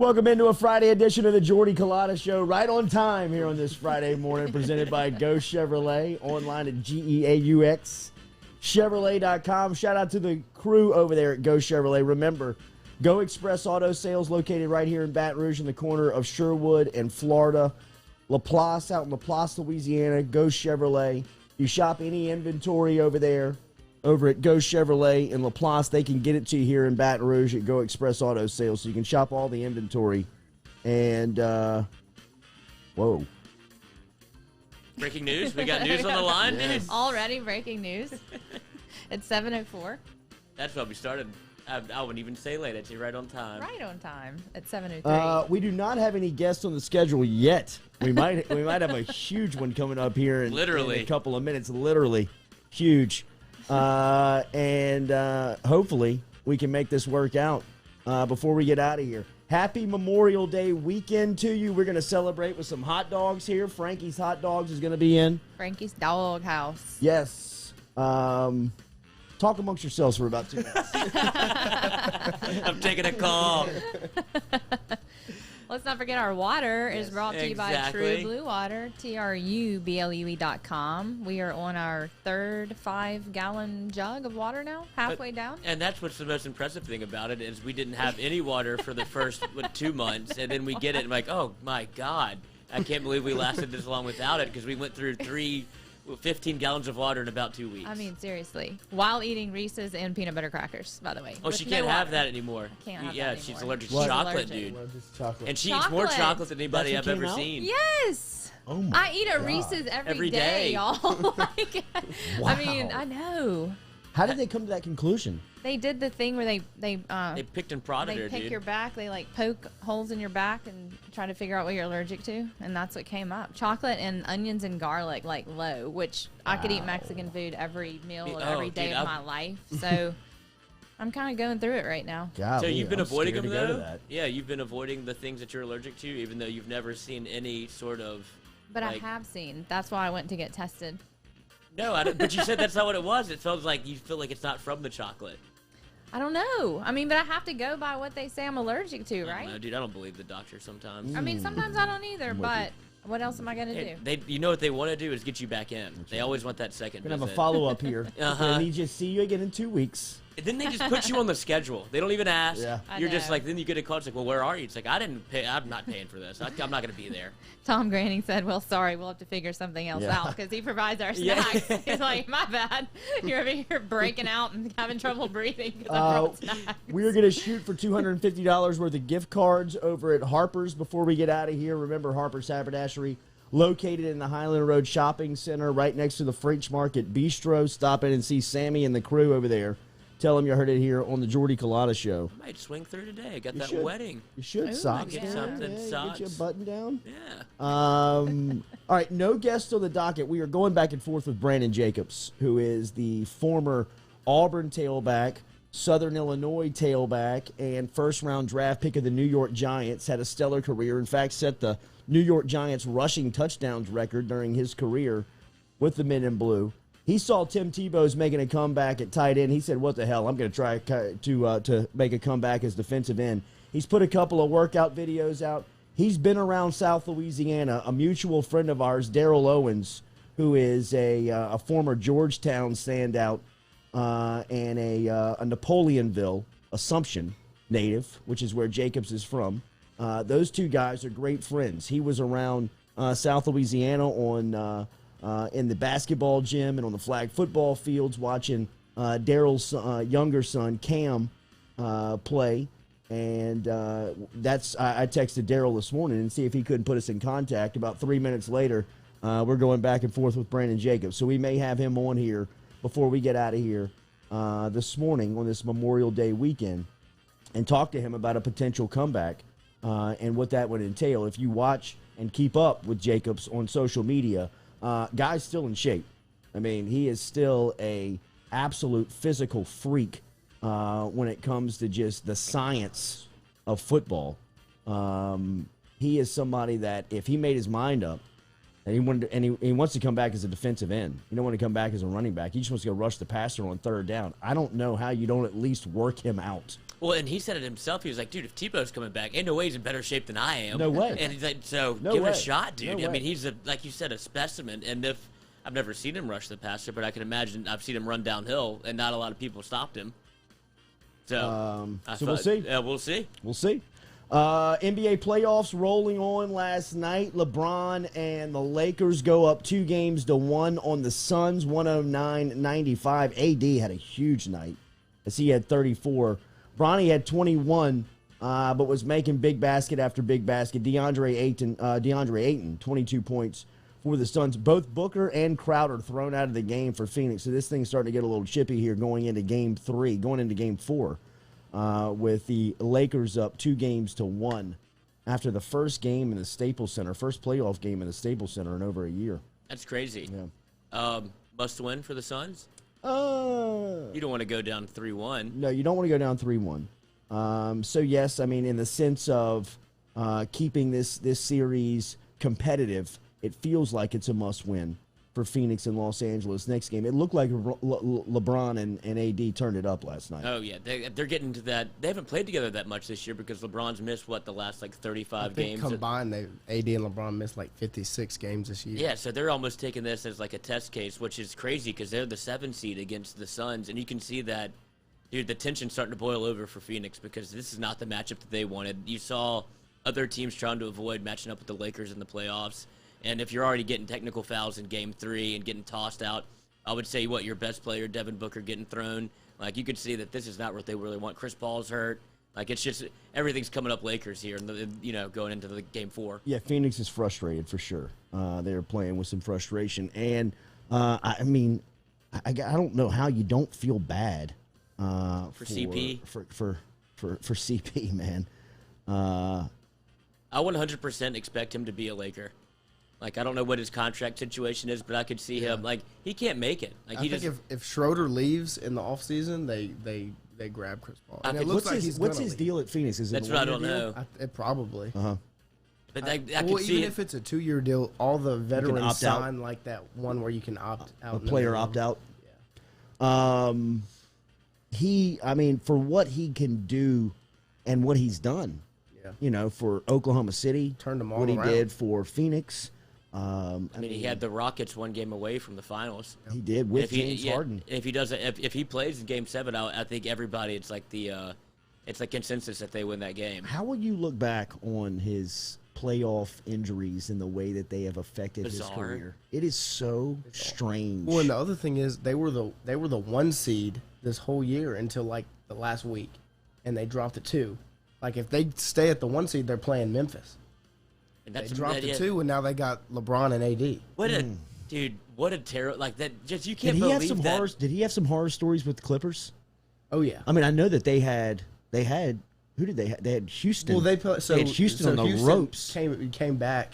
Welcome into a Friday edition of the Jordy Culotta Show, right on time here on this Friday morning, presented by Go Chevrolet, online at GEAUX.Chevrolet.com. Shout out to the crew over there at Go Chevrolet. Remember, Go Express Auto Sales located right here in Baton Rouge in the corner of Sherwood and Florida. Laplace out in Laplace, Louisiana, Go Chevrolet. You shop any inventory over there, over at Go Chevrolet in Laplace. They can get it to you here in Baton Rouge at Go Express Auto Sales, so you can shop all the inventory. And, whoa. Breaking news? We got news on the line? Yes. Already breaking news. It's 7:04. That's what we started. I wouldn't even say late. I'd say right on time. Right on time at 7:03. We do not have any guests on the schedule yet. We might have a huge one coming up here in a couple of minutes. Literally huge. And hopefully we can make this work out before we get out of here. Happy Memorial Day weekend to you. We're going to celebrate with some hot dogs here. Frankie's Hot Dogs is going to be in. Frankie's Dawg House. Yes. Talk amongst yourselves for about 2 minutes. I'm taking a call. Let's not forget our water is brought to you by True Blue Water, TRUBLUE.com. We are on our third 5-gallon jug of water now, halfway down. And that's what's the most impressive thing about it is we didn't have any water for the first 2 months, and then we get it and like, oh my God, I can't believe we lasted this long without it because we went through 15 gallons of water in about 2 weeks. I mean, seriously. While eating Reese's and peanut butter crackers, by the way. Oh, she can't have that anymore. Can't have yeah, that anymore. she's allergic to What? chocolate, dude. And she eats more chocolate than anybody I've ever seen. Yes. Oh my I eat a God. Reese's Every day, day. y'all. Like, Wow. I mean, I know. How did they come to that conclusion? They did the thing where they picked and prodded her, pick dude. your back. They like poke holes in your back and try to figure out what you're allergic to, and that's what came up. Chocolate and onions and garlic, like low, which I could eat Mexican food every meal of every day of my life. So I'm kind of going through it right now. Golly, So you've been avoiding them, scared to go to though? that. Yeah, you've been avoiding the things that you're allergic to, even though you've never seen any sort of. But I have seen. That's why I went to get tested. No, but you said that's not what it was. It feels like you feel like it's not from the chocolate. I don't know. I mean, but I have to go by what they say I'm allergic to, I right? don't know, dude. I don't believe the doctor sometimes. I mean, sometimes I don't either, but what else am I going to do? You know what they want to do is get you back in. They always want that second We're going to have visit. a follow-up here. Uh-huh. I need you to see you again in 2 weeks. Then they just put you on the schedule. They don't even ask. Yeah. You're just know. like, then you get a call. It's like, well, where are you? It's like, I didn't pay. I'm not paying for this. I'm not going to be there. Tom Granning said, well, sorry, we'll have to figure something else out because he provides our snacks. He's like, my bad. You're over here breaking out and having trouble breathing because I brought snacks. We're going to shoot for $250 worth of gift cards over at Harper's before we get out of here. Remember, Harper's Haberdashery, located in the Highland Road Shopping Center right next to the French Market Bistro. Stop in and see Sammy and the crew over there. Tell them you heard it here on the Jordy Culotta Show. I might swing through today. I got You that should. wedding. You should. Ooh, Socks get down. something, Get you a socks. button down. Yeah. All right, no guests on the docket. We are going back and forth with Brandon Jacobs, who is the former Auburn tailback, Southern Illinois tailback, and first-round draft pick of the New York Giants. Had a stellar career. In fact, set the New York Giants rushing touchdowns record during his career with the Men in Blue. He saw Tim Tebow's making a comeback at tight end. He said, what the hell, I'm going to try to make a comeback as defensive end. He's put a couple of workout videos out. He's been around South Louisiana. A mutual friend of ours, Daryl Owens, who is a former Georgetown standout and a Napoleonville, Assumption native, which is where Jacobs is from. Those two guys are great friends. He was around South Louisiana on in the basketball gym and on the flag football fields watching Daryl's younger son, Cam, play. And I texted Daryl this morning and see if he couldn't put us in contact. About 3 minutes later, we're going back and forth with Brandon Jacobs. So we may have him on here before we get out of here this morning on this Memorial Day weekend and talk to him about a potential comeback and what that would entail. If you watch and keep up with Jacobs on social media, guy's still in shape. I mean, he is still a absolute physical freak when it comes to just the science of football. He is somebody that if he made his mind up and he wants to come back as a defensive end, he don't want to come back as a running back. He just wants to go rush the passer on third down. I don't know how you don't at least work him out. Well, and he said it himself. He was like, dude, if Tebow's coming back, ain't no way he's in better shape than I am. No way. And he's like, so No give it way. a shot, dude. No I mean, way. he's, like you said, a specimen. And if I've never seen him rush the passer, but I can imagine I've seen him run downhill, and not a lot of people stopped him. So, we'll see. Yeah, we'll see. We'll see. NBA playoffs rolling on last night. LeBron and the Lakers go up 2-1 on the Suns, 109-95. AD had a huge night as he had 34. Bronny had 21, but was making big basket after big basket. DeAndre Ayton, 22 points for the Suns. Both Booker and Crowder thrown out of the game for Phoenix. So this thing's starting to get a little chippy here going into game 4. With the Lakers up 2-1 after the first game in the Staples Center, first playoff game in the Staples Center in over a year. That's crazy. Yeah. Must win for the Suns? You don't want to go down 3-1. No, you don't want to go down 3-1. So, yes, I mean, in the sense of keeping this series competitive, it feels like it's a must-win for Phoenix and Los Angeles next game. It looked like LeBron and AD turned it up last night. Oh, yeah. They're getting to that. They haven't played together that much this year because LeBron's missed, the last, 35 games? Combined, AD and LeBron missed, 56 games this year. Yeah, so they're almost taking this as, a test case, which is crazy because they're the 7 seed against the Suns, and you can see that, dude, the tension's starting to boil over for Phoenix because this is not the matchup that they wanted. You saw other teams trying to avoid matching up with the Lakers in the playoffs. And if you're already getting technical fouls in Game 3 and getting tossed out, I would say, your best player, Devin Booker, getting thrown. You could see that this is not what they really want. Chris Paul's hurt. It's just everything's coming up Lakers here, going into the Game 4. Yeah, Phoenix is frustrated for sure. They're playing with some frustration. And, I don't know how you don't feel bad for CP. For CP, man. I 100% expect him to be a Laker. I don't know what his contract situation is, but I could see him. He can't make it. I think if Schroeder leaves in the offseason, they grab Chris Paul. And it looks what's his deal at Phoenix? Is it That's what I don't know. Probably. But I could see even if it's a 2-year deal, all the veterans sign that one where you can opt out. A player opt out. Yeah. For what he can do and what he's done. Yeah. For Oklahoma City, turned them all what around. he did for Phoenix. He had the Rockets 1 game away from the finals. He did with James Harden. If he doesn't, if he plays in Game 7, I think everybody, it's consensus that they win that game. How will you look back on his playoff injuries and the way that they have affected his career? It is so strange. Well, and the other thing is they were the 1 seed this whole year until the last week, and they dropped to 2. If they stay at the 1 seed, they're playing Memphis. And they dropped to 2, and now they got LeBron and AD. Dude, what a terror! Just you can't believe that. Did he have some horror stories with the Clippers? Oh yeah. I know that they had. Who did they have? They had Houston. Well, they had Houston on the Houston ropes. Came back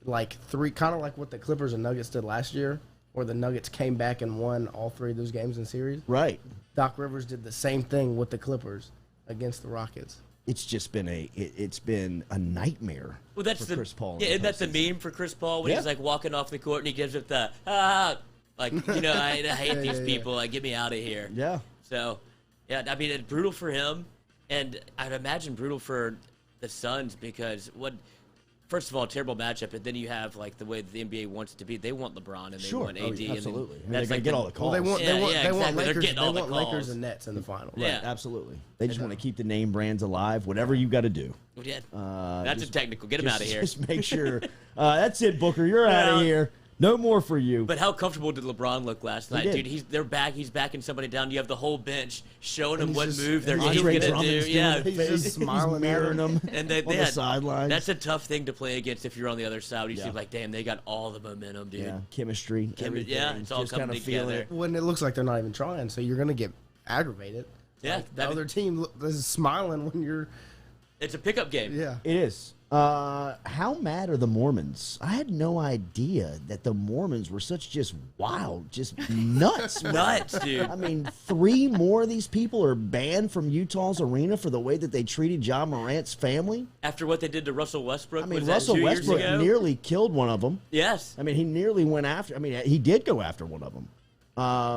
3, kind of like what the Clippers and Nuggets did last year, where the Nuggets came back and won all 3 of those games in series. Right. Doc Rivers did the same thing with the Clippers against the Rockets. It's just been a nightmare. Well, that's for Chris Paul. Yeah, and that's a meme for Chris Paul when he's walking off the court and he gives it the I hate these people. Get me out of here. Yeah. So, yeah, it's brutal for him, and I'd imagine brutal for the Suns because first of all, terrible matchup, but then you have the way the NBA wants it to be. They want LeBron and they want AD. Absolutely. And that's they get all the calls. Well, they want Lakers. They want Lakers and Nets in the final. Right, Yeah, absolutely. They just want to keep the name brands alive. Whatever you got to do. Yeah. That's a technical. Get him out of here. Just make sure. That's it, Booker. You're out of here. No more for you. But how comfortable did LeBron look last night, dude? He's backing somebody down. You have the whole bench showing him what move he's going to do. Yeah, he's just smiling, mirroring them and on the sidelines. That's a tough thing to play against if you're on the other side. You see, damn, they got all the momentum, dude. Yeah, chemistry. Yeah, it's all just coming together. When it looks like they're not even trying, so you're going to get aggravated. Yeah, the other team is smiling when you're. It's a pickup game. Yeah, it is. How mad are the Mormons? I had no idea that the Mormons were such just wild, just nuts. Nuts, dude. 3 more of these people are banned from Utah's arena for the way that they treated Ja Morant's family. After what they did to Russell Westbrook, Russell Westbrook nearly killed one of them. Yes. He nearly went after. He did go after one of them.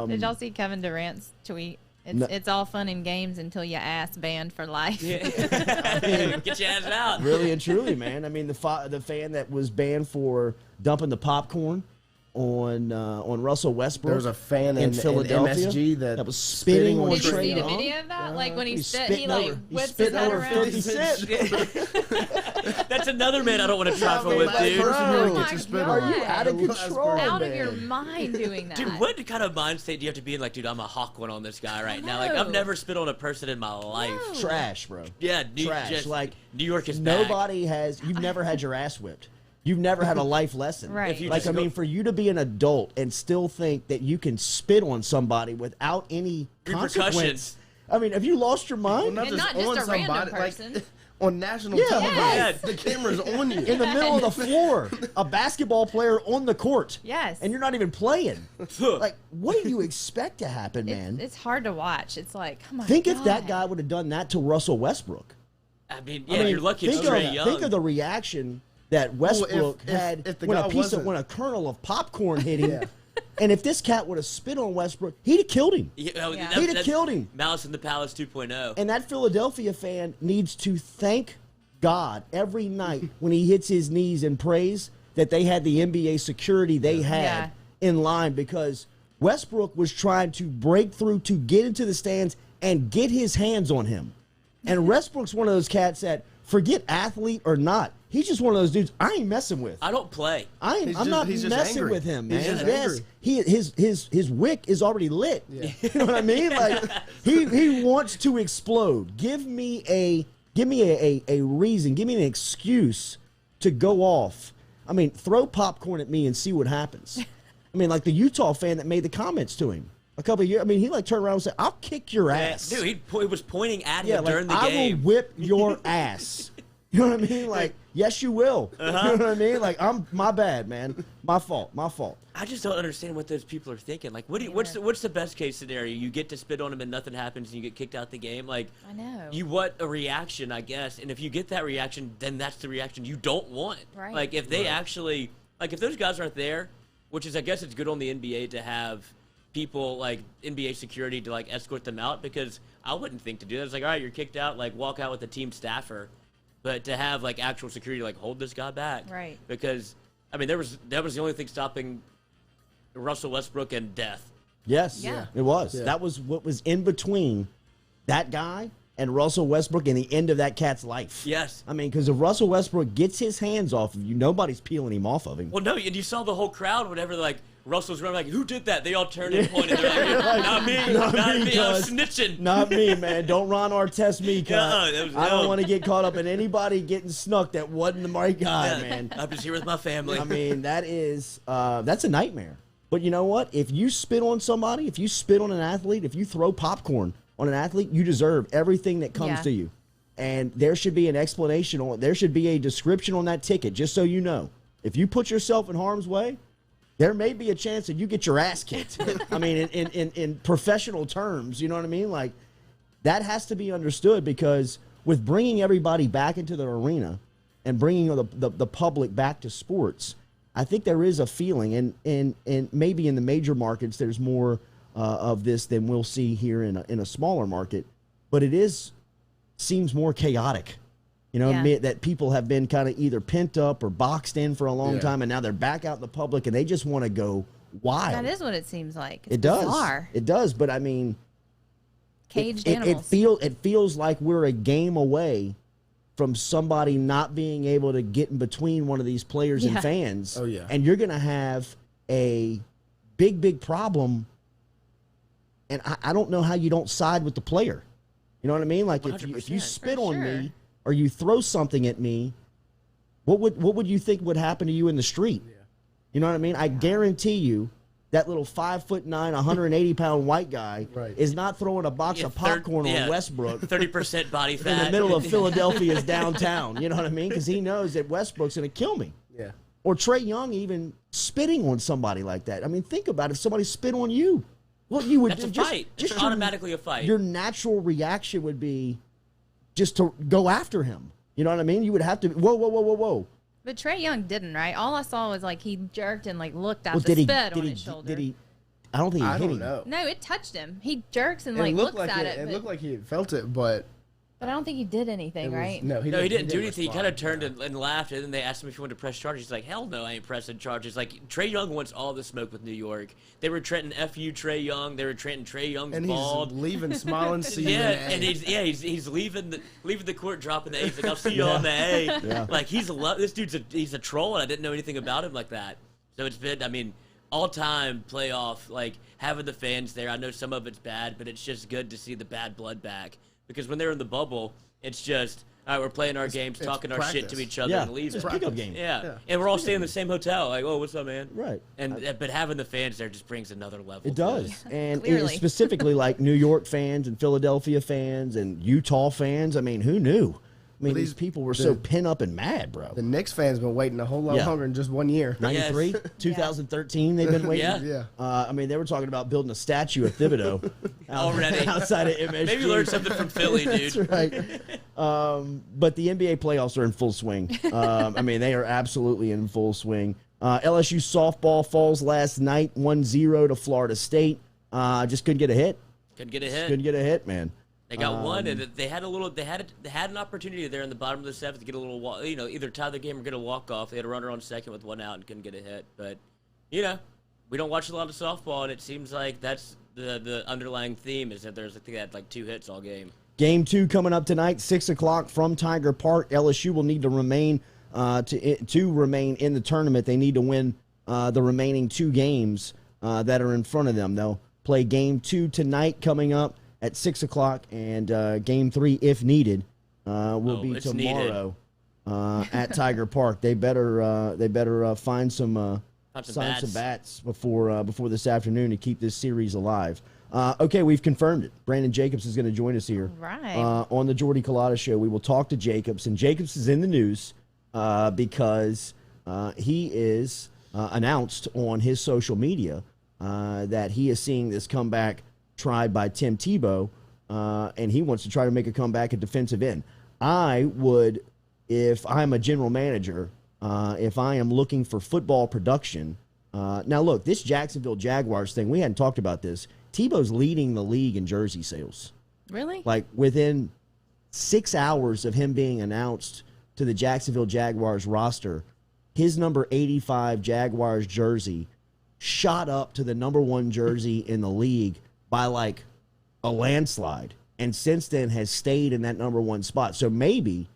Did y'all see Kevin Durant's tweet? It's all fun and games until your ass banned for life. Get your ass out. Really and truly, man. I mean, the fan that was banned for dumping the popcorn on Russell Westbrook. There was a fan in Philadelphia MSG that was spitting on Did you Trae see the Young. video of that? Like when he spit, spitting he like over- whips he his spit head over around. 50 Cent. That's another man I don't want to trifle with, Last dude. person Bro, who gets your spit are on. you out of control? Out of man. your mind doing that. Dude, what kind of mind state do you have to be in? Like, dude, I'm a hawk one on this guy right now. Like, I've know. never spit on a person in my life. No. Trash, bro. Yeah, Trash. just, Like, New York is back. nobody has. You've never had your ass whipped. You've never had a life lesson. Right. If you Like, just I mean, for you to be an adult and still think that you can spit on somebody without any consequence. Repercussions. I mean, have you lost your mind? And not just a random person. Like, on national Yeah, television, yes. the camera's on you. In the middle of the floor, a basketball player on the court. Yes. And you're not even playing. Like, what do you expect to happen, man? It's hard to watch. It's like, come on. Think if that guy would have done that to Russell Westbrook. I mean, I mean, you're lucky it's think Trae of, Young. Think of the reaction that Westbrook had if the when guy when a kernel of popcorn hit him. Yeah. And if this cat would have spit on Westbrook, he'd have killed him. Yeah. He'd have killed him. Malice in the Palace 2.0. And that Philadelphia fan needs to thank God every night when he hits his knees and prays that they had the NBA security they had in line, because Westbrook was trying to break through to get into the stands and get his hands on him. And Westbrook's one of those cats that, forget athlete or not, he's just one of those dudes I ain't messing with. I don't play. I'm not he's just messing angry. with him, man. He's just Yes, angry. his wick is already lit. Yeah. You know what I mean? Like he wants to explode. Give me a reason. Give me an excuse to go off. I mean, throw popcorn at me and see what happens. I mean, like the Utah fan that made the comments to him a couple of years. I mean, he like turned around and said, "I'll kick your ass." Dude, he was pointing at him Yeah, like, during the I game. will whip your ass. You know what I mean? Like, yes, you will. You know what I mean? Like, my bad, man. My fault. I just don't understand what those people are thinking. Like, what's the best case scenario? You get to spit on him and nothing happens, and you get kicked out the game. Like, I know. You want a reaction, I guess, and if you get that reaction, then that's the reaction you don't want. Right. Like, if they actually, like, if those guys aren't there, which is, I guess, it's good on the NBA to have people like NBA security to like escort them out, because I wouldn't think to do that. It's like, all right, you're kicked out, like walk out with the team staffer. But to have like actual security, like hold this guy back, Right? Because I mean, that was the only thing stopping Russell Westbrook and death. Yes, Yeah. it was. Yeah. That was what was in between that guy and Russell Westbrook and the end of that cat's life. Yes. I mean, because if Russell Westbrook gets his hands off of you, nobody's peeling him off of him. Well, no, and you saw the whole crowd whenever like Russell's running, like, who did that? They all turned and pointed. They're like, not me, not me. I was cuz. snitching. Not me, man. Don't Ron Artest me, cuz. Yeah, that was I don't dumb. want to get caught up in anybody getting snuck that wasn't the right guy, man. I'm just here with my family. I mean, that's a nightmare. But you know what? If you spit on somebody, if you spit on an athlete, if you throw popcorn on an athlete, you deserve everything that comes Yeah. to you. And there should be an explanation on, there should be a description on that ticket, just so you know. If you put yourself in harm's way, there may be a chance that you get your ass kicked. I mean, in professional terms, you know what I mean? Like, that has to be understood, because with bringing everybody back into the arena and bringing the public back to sports, I think there is a feeling, and maybe in the major markets there's more of this than we'll see here in a smaller market, but seems more chaotic. You know, Yeah. that people have been kind of either pent up or boxed in for a long Yeah. time, and now they're back out in the public and they just want to go wild. That is what it seems like. It's It does. bizarre. It does, but I mean, Caged it animals. feels like we're a game away from somebody not being able to get in between one of these players and Yeah. fans. Oh, yeah. And you're going to have a big problem. And I don't know how you don't side with the player. You know what I mean? Like, if you 100%. spit For on sure. me or you throw something at me, what would you think would happen to you in the street? Yeah. You know what I mean? I guarantee you that little 5'9", 180-pound white guy Right. is not throwing a box of popcorn on Westbrook 30% body fat. in the middle of Philadelphia's downtown. You know what I mean? Because he knows that Westbrook's going to kill me. Yeah. Or Trae Young even spitting on somebody like that. I mean, think about it. If somebody spit on you, what you would That's do. a fight. It's your- automatically a fight. Your natural reaction would be just to go after him. You know what I mean? You would have to, whoa. But Trae Young didn't, right? All I saw was like he jerked and like looked at Well, the spit on his shoulder. Did I don't think he I hit don't him. know. No, it touched him. He jerks and It looks looked like at it. it. It looked like he felt it, but But I don't think he did anything, right? no, No, he didn't do anything. He respond. kind of turned and laughed, and then they asked him if he wanted to press charges. He's like, hell no, I ain't pressing charges. Like, Trae Young wants all the smoke with New York. They were chanting "F-U, Trae Young." They were chanting Trae Young's And bald. he's leaving smiling, seeing Yeah, an A. and he's leaving the court, dropping the A. He's like, I'll see you on the A. Yeah. Like, this dude's he's a troll, and I didn't know anything about him like that. So it's been, I mean, all-time playoff, like, having the fans there. I know some of it's bad, but it's just good to see the bad blood back. Because when they're in the bubble, it's just, all right, we're playing our games, talking our shit to each other, and leaving. It's a pickup game. Yeah. And we're all staying in the same hotel. Like, oh, what's up, man? Right. But having the fans there just brings another level. It to does. And Clearly. specifically like New York fans and Philadelphia fans and Utah fans. I mean, who knew? I mean, these people were so pent up and mad, bro. The Knicks fans been waiting a whole lot longer in just 1 year. 93, 2013, they've been waiting. Yeah. I mean, they were talking about building a statue of Thibodeau Already. outside of MSG. Maybe learn something from Philly, dude. That's right. But the NBA playoffs are in full swing. I mean, they are absolutely in full swing. LSU softball falls last night, 1-0 to Florida State. Just couldn't get a hit. Couldn't get a hit. Couldn't get a hit, man. They got one, and they had an opportunity there in the bottom of the seventh to get a little, either tie the game or get a walk off. They had a runner on second with one out and couldn't get a hit. But, we don't watch a lot of softball, and it seems like that's the underlying theme is that I think they had like 2 hits all game. Game 2 coming up tonight, 6 o'clock from Tiger Park. LSU will need to remain to remain in the tournament. They need to win the remaining 2 games that are in front of them. They'll play Game 2 tonight coming up at 6 o'clock, and Game 3, if needed, will be tomorrow at Tiger Park. They better find some bats before this afternoon to keep this series alive. Okay, we've confirmed it. Brandon Jacobs is going to join us here on the Jordy Culotta Show. We will talk to Jacobs, and Jacobs is in the news because he is announced on his social media that he is seeing this comeback tried by Tim Tebow, and he wants to try to make a comeback at defensive end. I would, if I'm a general manager, if I am looking for football production. Now, look, this Jacksonville Jaguars thing, we hadn't talked about this. Tebow's leading the league in jersey sales. Really? Like, within 6 hours of him being announced to the Jacksonville Jaguars roster, his number 85 Jaguars jersey shot up to the number 1 jersey in the league by like a landslide, and since then has stayed in that number 1 spot. So maybe,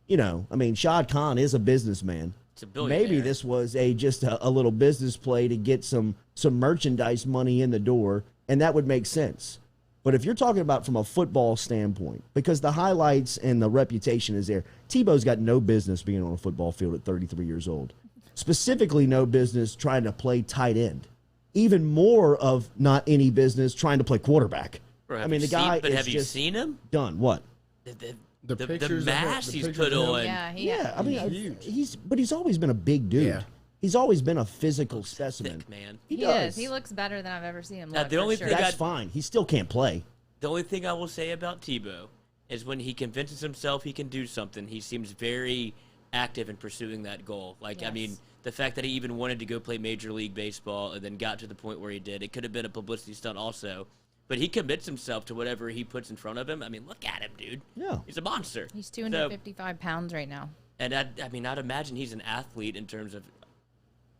Shad Khan is a businessman. It's a billionaire. Maybe this was just a little business play to get some merchandise money in the door, and that would make sense. But if you're talking about from a football standpoint, because the highlights and the reputation is there, Tebow's got no business being on a football field at 33 years old. Specifically, no business trying to play tight end. Even more of not any business trying to play quarterback. Bro, I mean, the guy is have you seen him? Done. What? The pictures mass of him, he's the put pictures of him. on. Yeah. I mean, huge. he's always been a big dude. Yeah. He's always been a physical specimen. Thick, man. He does. is. He looks better than I've ever seen him Now, look. the only for thing sure. That's fine. He still can't play. The only thing I will say about Tebow is when he convinces himself he can do something, he seems very active in pursuing that goal. Like, I Yes. mean, the fact that he even wanted to go play Major League Baseball and then got to the point where he did, it could have been a publicity stunt also. But he commits himself to whatever he puts in front of him. I mean, look at him, dude. Yeah. He's a monster. He's 255 pounds right now. And I'd imagine he's an athlete in terms of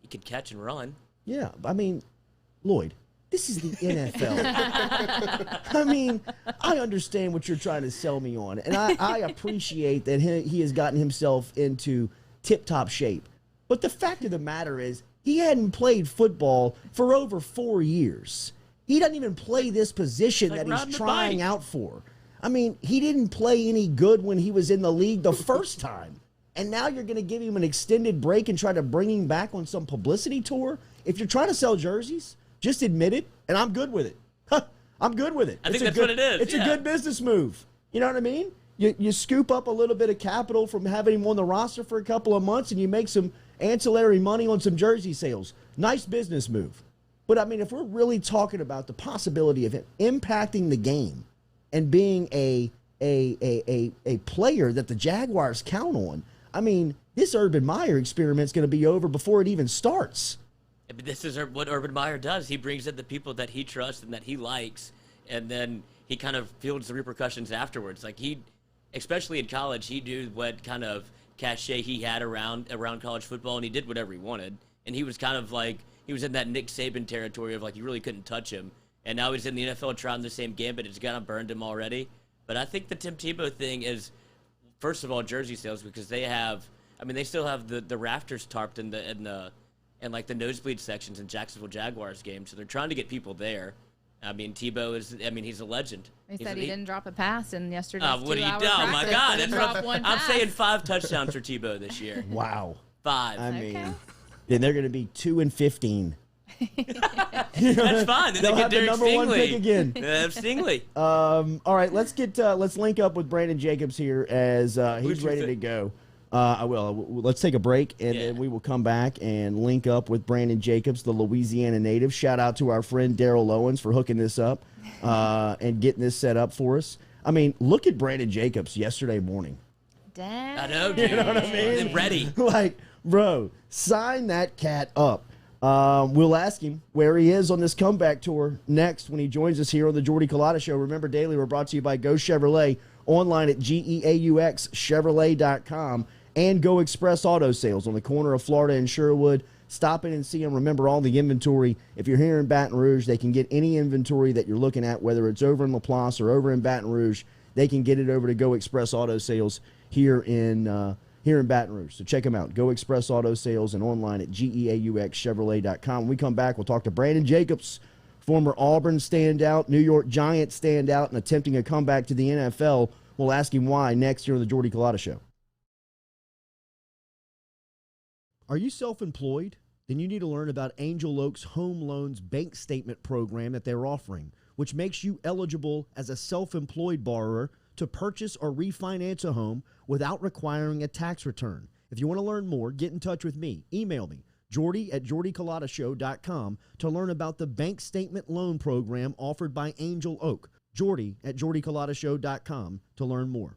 he can catch and run. Yeah. I mean, Lloyd, this is the NFL. I mean, I understand what you're trying to sell me on, and I appreciate that he has gotten himself into tip-top shape. But the fact of the matter is, he hadn't played football for over 4 years. He doesn't even play this position Like that riding he's a trying bike. out for. I mean, he didn't play any good when he was in the league the first time. And now you're going to give him an extended break and try to bring him back on some publicity tour? If you're trying to sell jerseys, just admit it, and I'm good with it. I'm good with it. I think that's what it is. It's a good business move. You know what I mean? You scoop up a little bit of capital from having him on the roster for a couple of months, and you make some ancillary money on some jersey sales. Nice business move. But, I mean, if we're really talking about the possibility of him impacting the game and being a player that the Jaguars count on, I mean, this Urban Meyer experiment is going to be over before it even starts. But this is what Urban Meyer does. He brings in the people that he trusts and that he likes, and then he kind of feels the repercussions afterwards. Like especially in college, he knew what kind of cachet he had around college football, and he did whatever he wanted. And he was kind of like, he was in that Nick Saban territory of like, you really couldn't touch him. And now he's in the NFL trying the same gambit. It's kind of burned him already. But I think the Tim Tebow thing is, first of all, jersey sales, because they still have the rafters tarped in like the nosebleed sections in Jacksonville Jaguars games. So they're trying to get people there. I mean, Tebow he's a legend. He said he didn't drop a pass in yesterday's what do you do? Oh, my God. I'm saying 5 touchdowns for Tebow this year. Wow. 5. I mean, then they're going to be 2-15. That's fine. Then they'll they have get the number 1 pick again. Stingley. All right, let's link up with Brandon Jacobs here as he's ready to go. I will. Let's take a break, and then we will come back and link up with Brandon Jacobs, the Louisiana native. Shout out to our friend Daryl Owens for hooking this up and getting this set up for us. I mean, look at Brandon Jacobs yesterday morning. Dang. I know, dude. You know what I mean? I'm ready. Like, bro, sign that cat up. We'll ask him where he is on this comeback tour next when he joins us here on the Jordy Culotta Show. Remember, daily, we're brought to you by Go Chevrolet, online at GEAUXChevrolet.com, and Go Express Auto Sales on the corner of Florida and Sherwood. Stop in and see them. Remember, all the inventory, if you're here in Baton Rouge, they can get any inventory that you're looking at, whether it's over in Laplace or over in Baton Rouge. They can get it over to Go Express Auto Sales here in Baton Rouge. So check them out. Go Express Auto Sales and online at GEAUXChevrolet.com. When we come back, we'll talk to Brandon Jacobs, former Auburn standout, New York Giants standout, and attempting a comeback to the NFL. We'll ask him why next here on the Jordy Culotta Show. Are you self-employed? Then you need to learn about Angel Oak's Home Loans Bank Statement program that they're offering, which makes you eligible as a self-employed borrower to purchase or refinance a home without requiring a tax return. If you want to learn more, get in touch with me. Email me, Jordy@JordyCulottashow.com, to learn about the bank statement loan program offered by Angel Oak. Jordy@JordyCulottashow.com to learn more.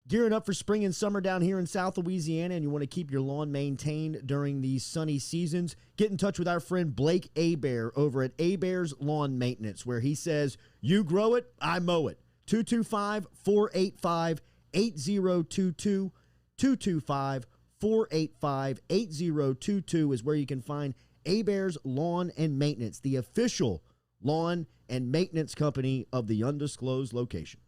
Gearing up for spring and summer down here in South Louisiana, and you want to keep your lawn maintained during these sunny seasons, get in touch with our friend Blake Abear over at Abear's Lawn Maintenance, where he says, you grow it, I mow it. 225-485-8022. 225-485-8022 is where you can find Abear's Lawn and Maintenance, the official lawn and maintenance company of the undisclosed location.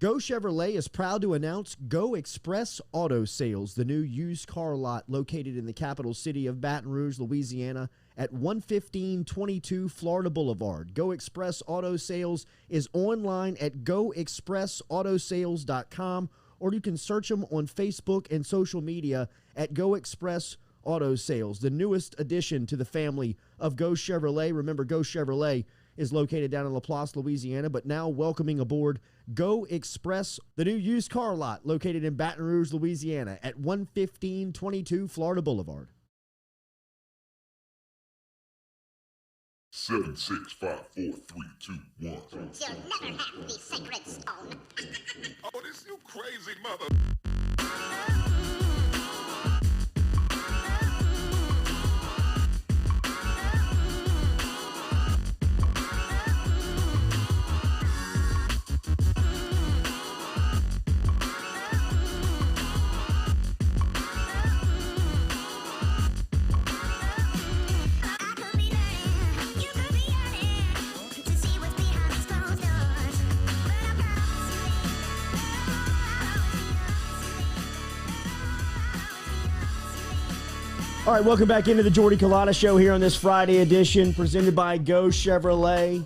Go Chevrolet is proud to announce Go Express Auto Sales, the new used car lot located in the capital city of Baton Rouge, Louisiana, at 11522 Florida Boulevard. Go Express Auto Sales is online at goexpressautosales.com, or you can search them on Facebook and social media at Go Express Auto Sales, the newest addition to the family of Go Chevrolet. Remember, Go Chevrolet is located down in Laplace, Louisiana, but now welcoming aboard Go Express, the new used car lot located in Baton Rouge, Louisiana at 11522 Florida Boulevard. 7, 6, 5, 4, 3, 2, 1. You'll never have the sacred stone. Oh, this you crazy mother. All right, welcome back into the Jordy Culotta Show here on this Friday edition, presented by Go Chevrolet.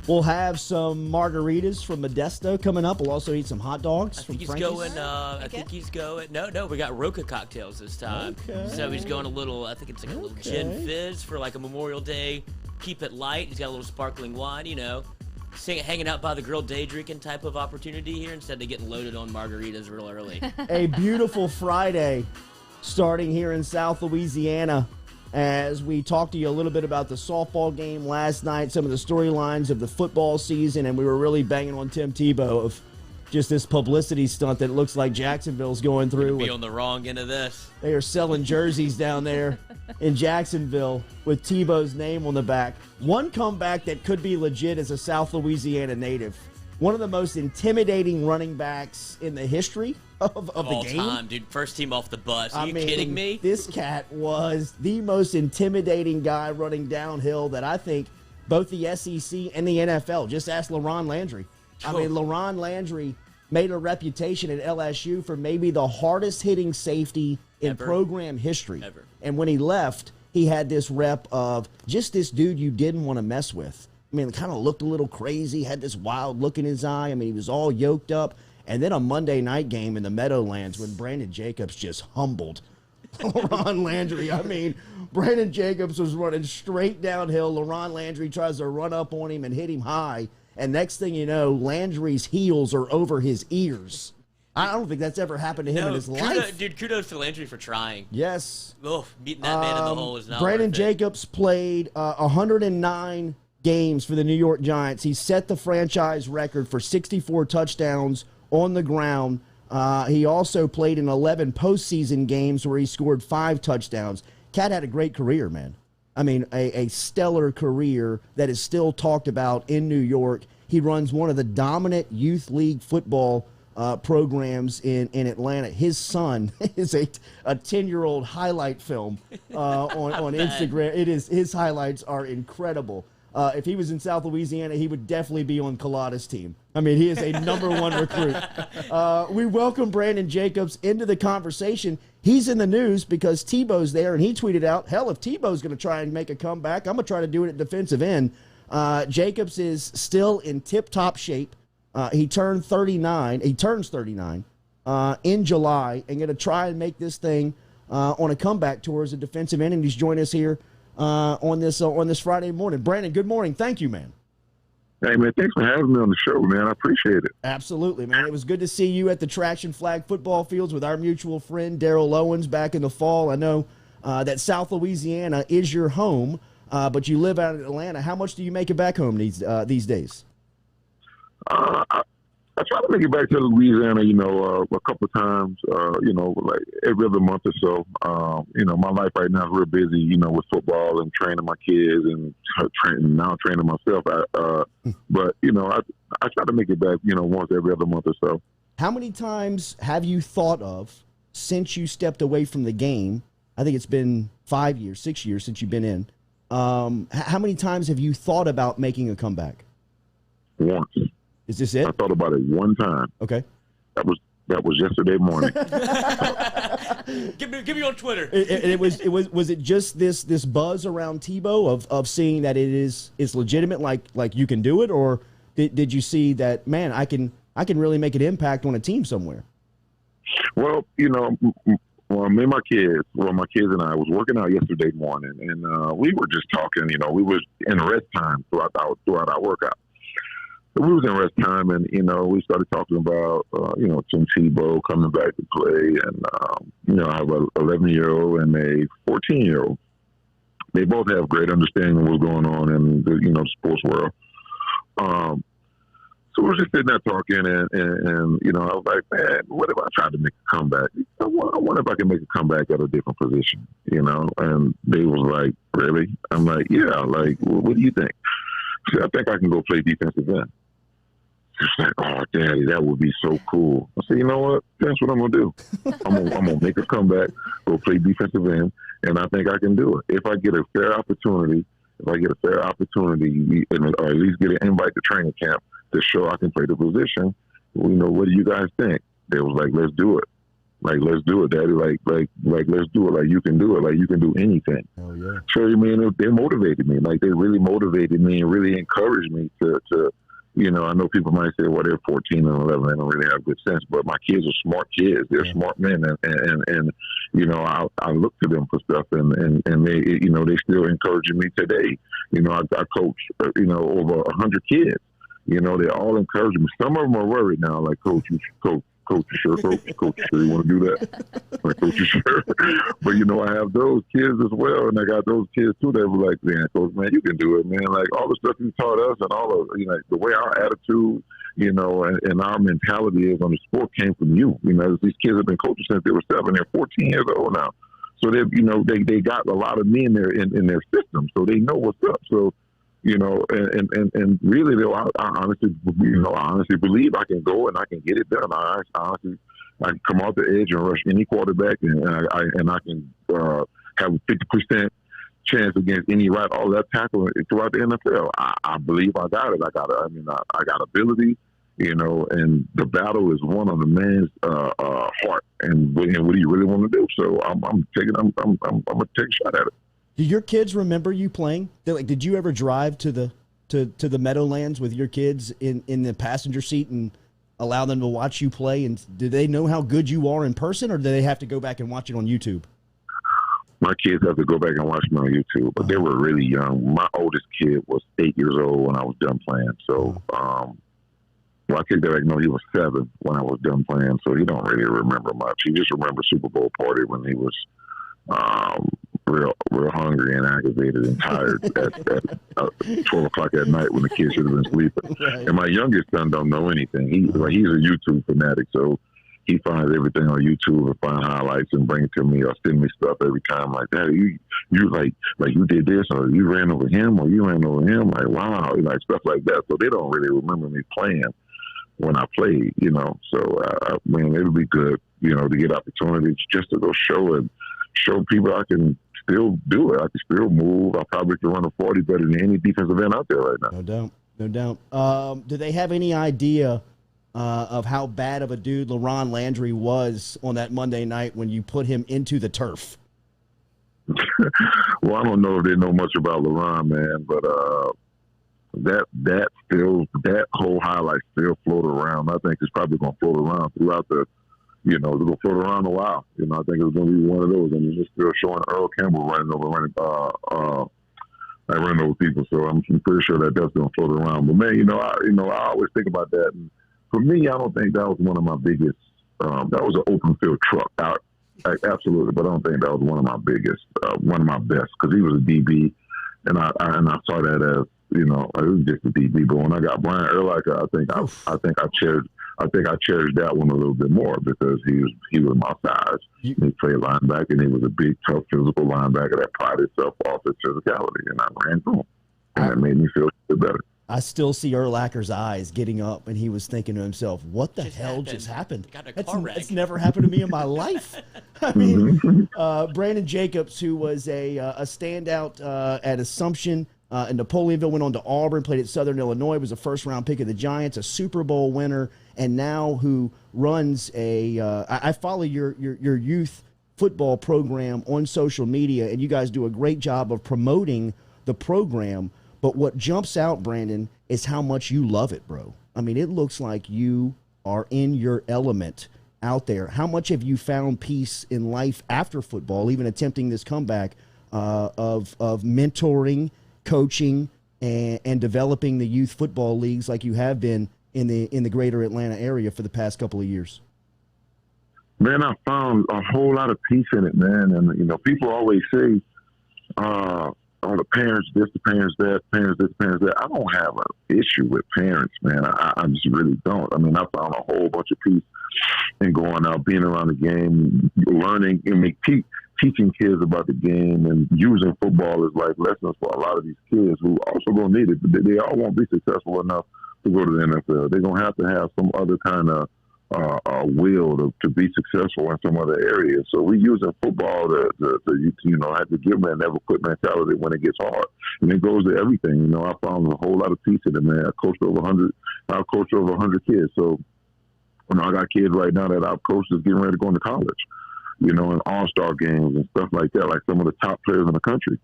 We'll have some margaritas from Modesto coming up. We'll also eat some hot dogs from Frankies. I think he's going. No, we got Rocca cocktails this time. Okay. So he's going a little. I think it's like a little gin fizz for like a Memorial Day. Keep it light. He's got a little sparkling wine. You know, hanging out by the grill, day drinking type of opportunity here instead of getting loaded on margaritas real early. A beautiful Friday starting here in South Louisiana as we talked to you a little bit about the softball game last night, some of the storylines of the football season, and we were really banging on Tim Tebow of just this publicity stunt that looks like Jacksonville's going through. Be on the wrong end of this. They are selling jerseys down there in Jacksonville with Tebow's name on the back. One comeback that could be legit as a South Louisiana native. One of the most intimidating running backs in the history of the game. All time, dude. First team off the bus. Are you kidding me? This cat was the most intimidating guy running downhill that I think both the SEC and the NFL. Just ask LaRon Landry. I mean, LaRon Landry made a reputation at LSU for maybe the hardest hitting safety in program history. Ever. And when he left, he had this rep of just this dude you didn't want to mess with. I mean, kind of looked a little crazy, had this wild look in his eye. I mean, he was all yoked up. And then a Monday night game in the Meadowlands when Brandon Jacobs just humbled LaRon Landry. I mean, Brandon Jacobs was running straight downhill. LaRon Landry tries to run up on him and hit him high. And next thing you know, Landry's heels are over his ears. I don't think that's ever happened to him in his life. Dude, kudos to Landry for trying. Yes. Oh, meeting that man in the hole is not Brandon worth it. Jacobs played 109 games for the New York Giants. He set the franchise record for 64 touchdowns on the ground. He also played in 11 postseason games where he scored 5 touchdowns. Cat had a great career, man. I mean, a stellar career that is still talked about in New York. He runs one of the dominant youth league football programs in Atlanta. His son is a 10-year-old highlight film on Instagram. His highlights are incredible. If he was in South Louisiana, he would definitely be on Culotta's team. I mean, he is a #1 recruit. We welcome Brandon Jacobs into the conversation. He's in the news because Tebow's there, and he tweeted out, hell, if Tebow's going to try and make a comeback, I'm going to try to do it at defensive end. Jacobs is still in tip-top shape. He turns 39 in July and going to try and make this thing on a comeback tour as a defensive end, and he's joining us here on this Friday morning. Brandon, good morning. Thank you, man. Hey, man, thanks for having me on the show, man. I appreciate it. Absolutely, man. It was good to see you at the Traction Flag football fields with our mutual friend Daryl Owens back in the fall. I know that South Louisiana is your home, but you live out in Atlanta. How much do you make it back home these days? I try to make it back to Louisiana, a couple of times, like every other month or so. My life right now is real busy, with football and training my kids and training myself. But, I try to make it back, once every other month or so. How many times have you thought of, since you stepped away from the game, I think it's been 6 years since you've been in, how many times have you thought about making a comeback? Once. Is this it? I thought about it one time. Okay. That was yesterday morning. Give me on Twitter. Was it just this buzz around Tebow of seeing that it's legitimate, like you can do it, or did you see that, man, I can really make an impact on a team somewhere? Well, me and my kids and I was working out yesterday morning, and we were just talking. We was in rest time throughout our workout. So we was in rest time, and we started talking about Tim Tebow coming back to play, and I have a 11-year-old and a 14-year-old. They both have great understanding of what's going on in the sports world. So we were just sitting there talking, and I was like, man, what if I tried to make a comeback? I wonder if I can make a comeback at a different position, And they was like, really? I'm like, yeah. Like, what do you think? She said, I think I can go play defensive end. She's like, oh, Daddy, that would be so cool. I said, you know what? That's what I'm going to do. I'm gonna make a comeback, go play defensive end, and I think I can do it. If I get a fair opportunity, or at least get an invite to training camp to show I can play the position, what do you guys think? They was like, let's do it. Like, let's do it, Daddy. Like, let's do it. Like, you can do it. Like, you can do anything. Oh, yeah. So, they motivated me. Like, they really motivated me and really encouraged me to I know people might say, well, they're 14 and 11. They don't really have good sense. But my kids are smart kids. They're smart men. And I look to them for stuff. And they, they still encouraging me today. I coach, over 100 kids. They all encourage me. Some of them are worried now, like, Coach, you sure, you want to do that? Like, Coach, you sure? But, I have those kids as well, and I got those kids, too, that were like, man, Coach, man, you can do it, man. Like, all the stuff you taught us and all of, the way our attitude, you know, and our mentality is on the sport came from you. You know, these kids have been coaching since they were 7. They're 14 years old now. So they, you know, they got a lot of me in their system, so they know what's up. So, you know, and really, though, I honestly believe I can go and I can get it done. I can come off the edge and rush any quarterback, and I can have a 50% chance against any right or left tackle throughout the NFL. I believe I got it. I got ability, you know, and the battle is won on the man's heart and what he really want to do. So I'm gonna take a shot at it. Do your kids remember you playing? Did you ever drive to the Meadowlands with your kids in the passenger seat and allow them to watch you play? And do they know how good you are in person, or do they have to go back and watch it on YouTube? My kids have to go back and watch me on YouTube, but they were really young. My oldest kid was 8 years old when I was done playing. So, well, I take that back. No, he was 7 when I was done playing, so he don't really remember much. He just remembers Super Bowl party when he was real hungry and aggravated and tired at 12 o'clock at night when the kids should have been sleeping. Right. And my youngest son don't know anything. He's a YouTube fanatic, so he finds everything on YouTube and find highlights and bring it to me or send me stuff every time like that. You like you did this, or you ran over him, or you ran over him. Like, wow, like stuff like that. So they don't really remember me playing when I played, you know. So I mean, it'll be good, you know, to get opportunities just to go show people I can still do it. I can still move. I probably can run a 40 better than any defensive end out there right now. No doubt. Do they have any idea of how bad of a dude LaRon Landry was on that Monday night when you put him into the turf? Well, I don't know if they know much about LaRon, man, but that whole highlight still float around. I think it's probably going to float around throughout the, you know, it's going to float around a while. You know, I think it's going to be one of those, and it's just still showing Earl Campbell running over people. So I'm pretty sure that's going to float around. But man, I always think about that. And for me, I don't think that was one of my biggest. That was an open field truck out, absolutely. But I don't think that was one of my biggest, one of my best, because he was a DB, and I saw that as, you know, it was just a DB. But when I got Brian Urlacher, I think I cherished that one a little bit more because he was my size. He played linebacker, and he was a big, tough, physical linebacker that prided himself off his physicality, and I ran through him, and it made me feel better. I still see Urlacher's eyes getting up, and he was thinking to himself, what the hell just happened? That's never happened to me in my life. I mean, Brandon Jacobs, who was a standout at Assumption in Napoleonville, went on to Auburn, played at Southern Illinois, was a first-round pick of the Giants, a Super Bowl winner, and now who runs I follow your youth football program on social media, and you guys do a great job of promoting the program. But what jumps out, Brandon, is how much you love it, bro. I mean, it looks like you are in your element out there. How much have you found peace in life after football, even attempting this comeback of mentoring, coaching, and developing the youth football leagues like you have been in the greater Atlanta area for the past couple of years? Man, I found a whole lot of peace in it, man. And, you know, people always say, the parents this, the parents that, parents this, parents that. I don't have an issue with parents, man. I just really don't. I mean, I found a whole bunch of peace in going out, being around the game, learning, and teaching kids about the game, and using football as like lessons for a lot of these kids who also gonna need it. But they all won't be successful enough to go to the NFL. They're gonna have to have some other kind of will to be successful in some other areas. So we using football to have to give them that never quit mentality when it gets hard. And it goes to everything. You know, I found a whole lot of peace in it, man. I've coached over 100 kids. So, you know, I got kids right now that I've coached is getting ready to go into college, you know, in all-star games and stuff like that, like some of the top players in the country.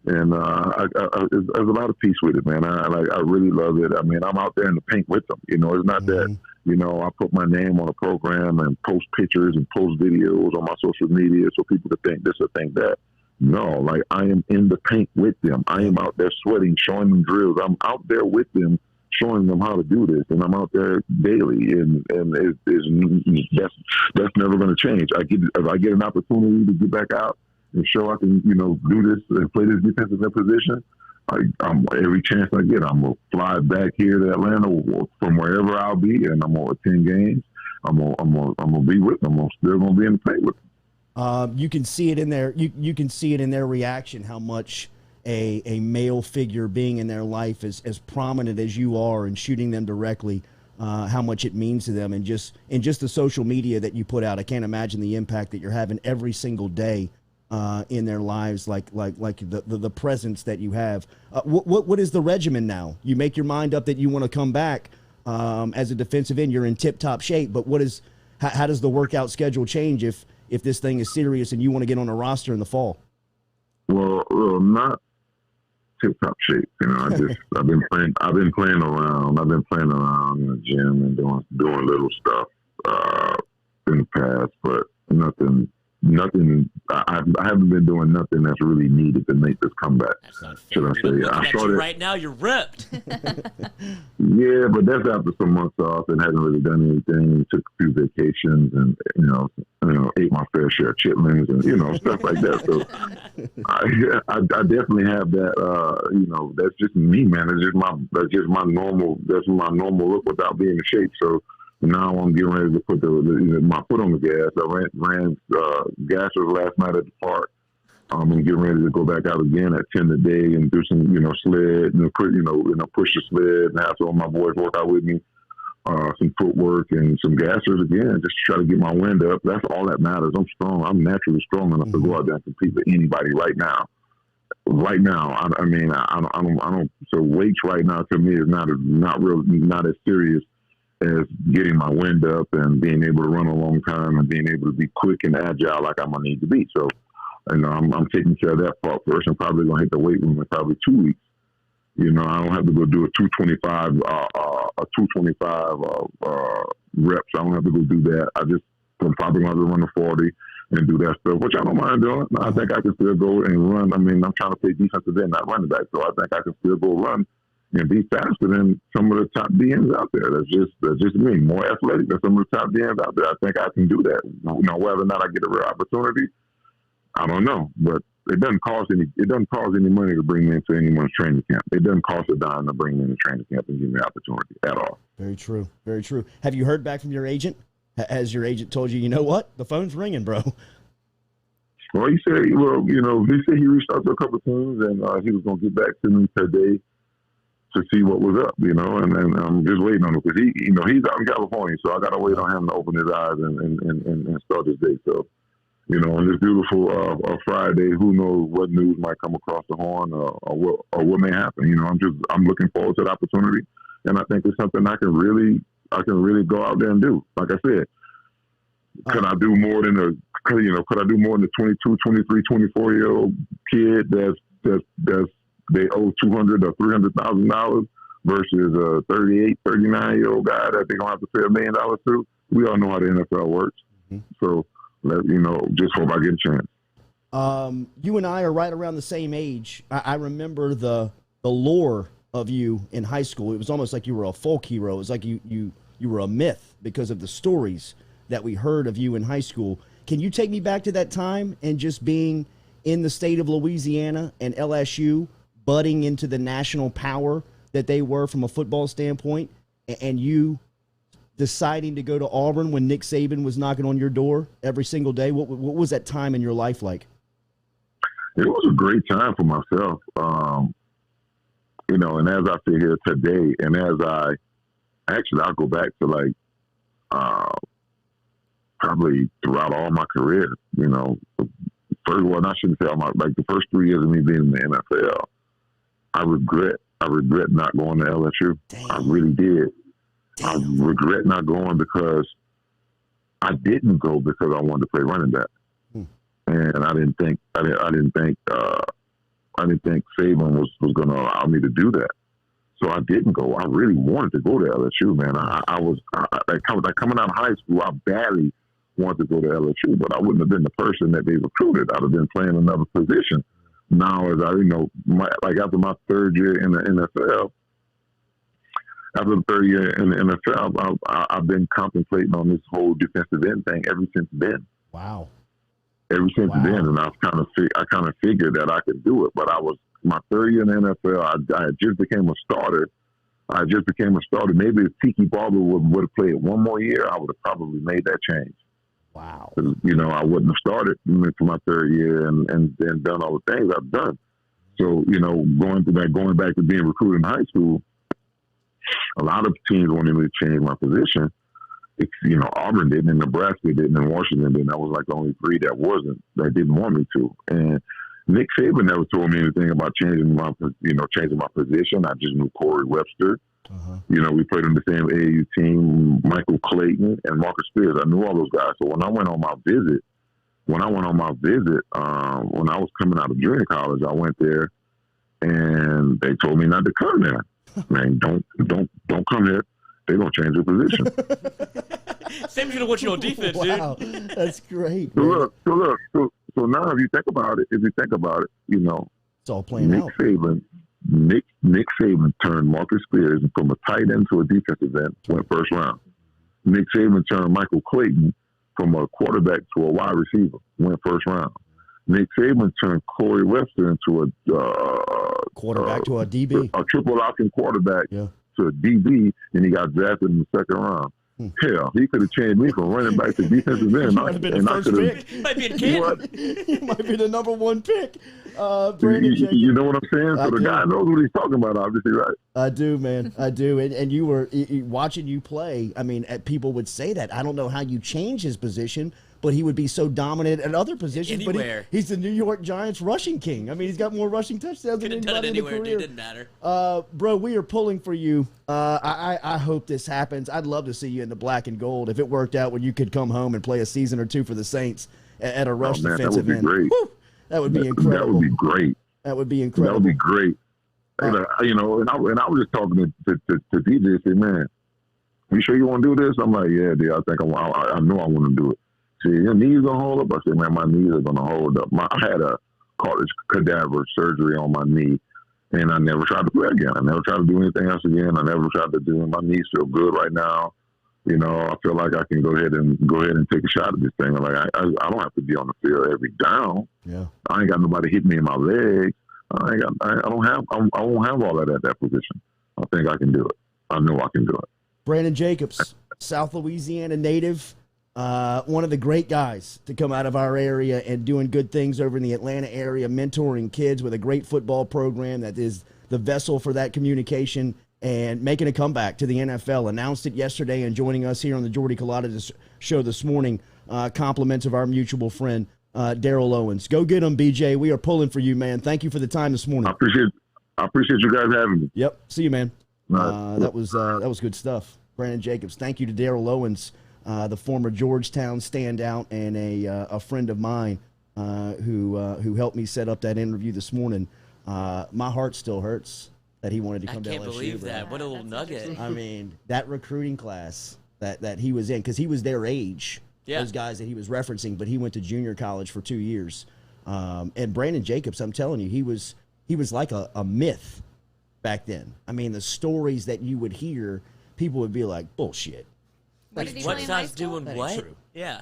And there's a lot of peace with it, man. I really love it. I mean, I'm out there in the paint with them. You know, it's not that, you know, I put my name on a program and post pictures and post videos on my social media so people could think this or think that. No, like I am in the paint with them. I am out there sweating, showing them drills. I'm out there with them, showing them how to do this, and I'm out there daily, and that's never going to change. If I get an opportunity to get back out and show I can, you know, do this and play this defensive position, I'm every chance I get, I'm gonna fly back here to Atlanta from wherever I'll be, and I'm gonna attend games. I'm gonna be with them. I'm still gonna be in the paint with them. You can see it in their you can see it in their reaction how much a male figure being in their life is as prominent as you are and shooting them directly, how much it means to them, and just the social media that you put out. I can't imagine the impact that you're having every single day in their lives, like the presence that you have. What is the regimen now? You make your mind up that you want to come back as a defensive end. You're in tip-top shape, but how does the workout schedule change if this thing is serious and you want to get on a roster in the fall? Well, not tip-top shape. You know, I've been playing around. I've been playing around in the gym and doing little stuff in the past, but nothing. I haven't been doing nothing that's really needed to make this comeback. That's not fair. Should I say? I started right now. You're ripped. Yeah, but that's after some months off and hadn't really done anything. Took a few vacations and ate my fair share of chitlins and stuff like that. So I definitely have that. That's just me, man. That's just my normal look without being in shape. So now I'm getting ready to put my foot on the gas. I ran gassers last night at the park. I'm getting ready to go back out again at 10 today and do some, sled and push the sled and have some of my boys work out with me. Some footwork and some gassers again, just to try to get my wind up. That's all that matters. I'm strong. I'm naturally strong enough to go out there and compete with anybody right now. Right now, I don't. So weights right now to me is not as serious as getting my wind up and being able to run a long time and being able to be quick and agile like I'm gonna need to be. So, I'm taking care of that part first. I'm probably gonna hit the weight room in probably 2 weeks. I don't have to go do a 225 reps. I don't have to go do that. I'm probably going to run a 40 and do that stuff, which I don't mind doing. I think I can still go and run. I mean, I'm trying to play defensive end, not running back, so I think I can still go run and be faster than some of the top DNs out there. That's just me, more athletic than some of the top DNs out there. I think I can do that. Whether or not I get a real opportunity, I don't know, but it doesn't cost any money to bring me into anyone's training camp. It doesn't cost a dime to bring me into training camp and give me an opportunity at all. Very true. Very true. Have you heard back from your agent? Has your agent told you, what? The phone's ringing, bro? Well, he said he reached out to a couple of teams and he was going to get back to me today to see what was up, and I'm just waiting on him because he's out in California, so I got to wait on him to open his eyes and start his day. So, on this beautiful Friday, who knows what news might come across the horn or what may happen. I'm looking forward to the opportunity, and I think it's something I can really go out there and do. Like I said, could I do more than the 22, 23, 24-year-old kid that's they owe $200,000 or $300,000 versus a 38, 39-year-old guy that they're gonna have to pay $1 million to? We all know how the NFL works, so. Just hope I get a chance. You and I are right around the same age. I remember the lore of you in high school. It was almost like you were a folk hero. It was like you were a myth because of the stories that we heard of you in high school. Can you take me back to that time and just being in the state of Louisiana and LSU budding into the national power that they were from a football standpoint, and you deciding to go to Auburn when Nick Saban was knocking on your door every single day? What was that time in your life like? It was a great time for myself. And as I sit here today, and as I'll go back to probably throughout all my career, first one, I shouldn't say the first 3 years of me being in the NFL, I regret not going to LSU. Damn. I really did. I regret not going because I didn't go because I wanted to play running back, and I didn't think Saban was going to allow me to do that. So I didn't go. I really wanted to go to LSU, man. Coming out of high school, I badly wanted to go to LSU, but I wouldn't have been the person that they recruited. I'd have been playing another position. Now, as after my third year in the NFL. After the third year in the NFL, I've been contemplating on this whole defensive end thing ever since then. Wow. Ever since then, and I kind of figured that I could do it, but I was my third year in the NFL, I just became a starter. Maybe if Tiki Barber would have played one more year, I would have probably made that change. Wow. You know, I wouldn't have started for my third year and done all the things I've done. So, you know, going back to being recruited in high school, a lot of teams wanted me to change my position. It's, you know, Auburn didn't, and Nebraska didn't, and Washington didn't. That was like the only three that didn't want me to. And Nick Saban never told me anything about changing my position. I just knew Corey Webster. You know, we played on the same AAU team, Michael Clayton and Marcus Spears. I knew all those guys. So when I went on my visit, when I was coming out of junior college, I went there and they told me not to come there. Man, don't come here. They're gonna change your position. Saban's gonna want you on defense, wow, dude. that's great. So now if you think about it, you know, it's all playing out. Nick Saban turned Marcus Spears from a tight end to a defensive end, went first round. Nick Saban turned Michael Clayton from a quarterback to a wide receiver, went first round. Nick Saban turned Corey Webster into a quarterback to a DB, a triple option quarterback to a DB, and he got drafted in the second round. Hell, he could have changed me from running back to defensive end. Might have been the first pick. Might be in Canton. He might be the number one pick. Brandon Jacobs. You know what I'm saying? So the guy knows what he's talking about, obviously, right? I do, man. I do. And you were watching you play. I mean, people would say that. I don't know how you change his position, but he would be so dominant at other positions. Anywhere. But he's the New York Giants rushing king. I mean, he's got more rushing touchdowns than anybody in the career. Dude, it didn't matter. Bro, we are pulling for you. I hope this happens. I'd love to see you in the black and gold if it worked out when you could come home and play a season or two for the Saints at a rush defensive end. That would be great. Woo! That would be incredible. That would be great. That would be incredible. That would be great. You know, and I was just talking to DJ and said, man, you sure you want to do this? I'm like, yeah, dude, I know I want to do it. See, your knees gonna hold up? I said, man, my knees are gonna hold up. I had a cartilage cadaver surgery on my knee, and I never tried to play again. I never tried to do anything else again. I never tried to do it. My knees feel good right now. You know, I feel like I can go ahead and take a shot at this thing. Like I don't have to be on the field every down. Yeah, I ain't got nobody hitting me in my legs. I won't have all that at that position. I think I can do it. I know I can do it. Brandon Jacobs, South Louisiana native, one of the great guys to come out of our area and doing good things over in the Atlanta area, mentoring kids with a great football program that is the vessel for that communication and making a comeback to the NFL. Announced it yesterday and joining us here on the Jordy Culotta show this morning. Compliments of our mutual friend, Daryl Owens. Go get him, BJ. We are pulling for you, man. Thank you for the time this morning. I appreciate you guys having me. Yep. See you, man. That was good stuff. Brandon Jacobs. Thank you to Daryl Owens, the former Georgetown standout and a friend of mine who helped me set up that interview this morning. My heart still hurts that he wanted to come to LSU. I can't believe that. What a little nugget. I mean, that recruiting class that he was in, because he was their age, those guys that he was referencing, but he went to junior college for 2 years. And Brandon Jacobs, I'm telling you, he was like a myth back then. I mean, the stories that you would hear, people would be like, bullshit. Where did he What play in high size school? doing what? Yeah.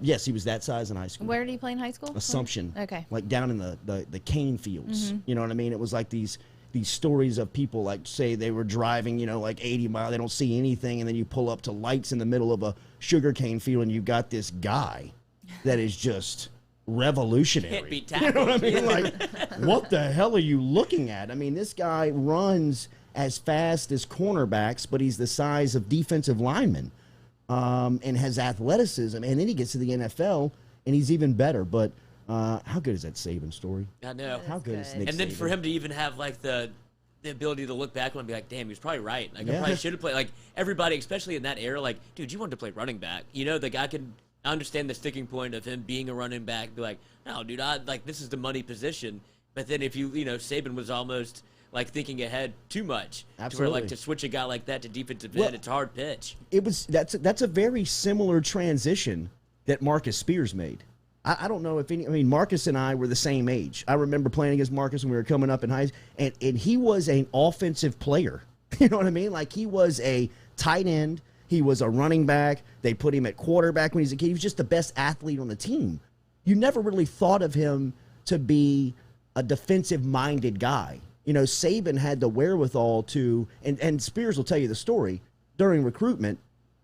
Yes, he was that size in high school. Where did he play in high school? Assumption. Okay. Like down in the cane fields. You know what I mean? It was like these stories of people, like, say they were driving, like 80 miles, they don't see anything, and then you pull up to lights in the middle of a sugarcane field, and you got this guy that is just revolutionary. Can't be You tackled. know what I mean? Like, what the hell are you looking at? I mean, this guy runs as fast as cornerbacks, but he's the size of defensive linemen, and has athleticism, and then he gets to the NFL, and he's even better. But how good is that Saban story? I know. How good is Nick And then Saban? for him to even have like the ability to look back and be like, damn, he was probably right. Like, I probably should have played. Like, everybody, especially in that era, like, dude, you wanted to play running back. The guy could understand the sticking point of him being a running back. Be like, no, dude, this is the money position. But then if Saban was almost like thinking ahead too much. Absolutely. To where, like, to switch a guy like that to defensive end, it's a hard pitch. That's a very similar transition that Marcus Spears made. I don't know if Marcus and I were the same age. I remember playing against Marcus when we were coming up in high school, and he was an offensive player. You know what I mean? Like, he was a tight end. He was a running back. They put him at quarterback when he was a kid. He was just the best athlete on the team. You never really thought of him to be a defensive-minded guy. You know, Saban had the wherewithal to, and Spears will tell you the story, during recruitment,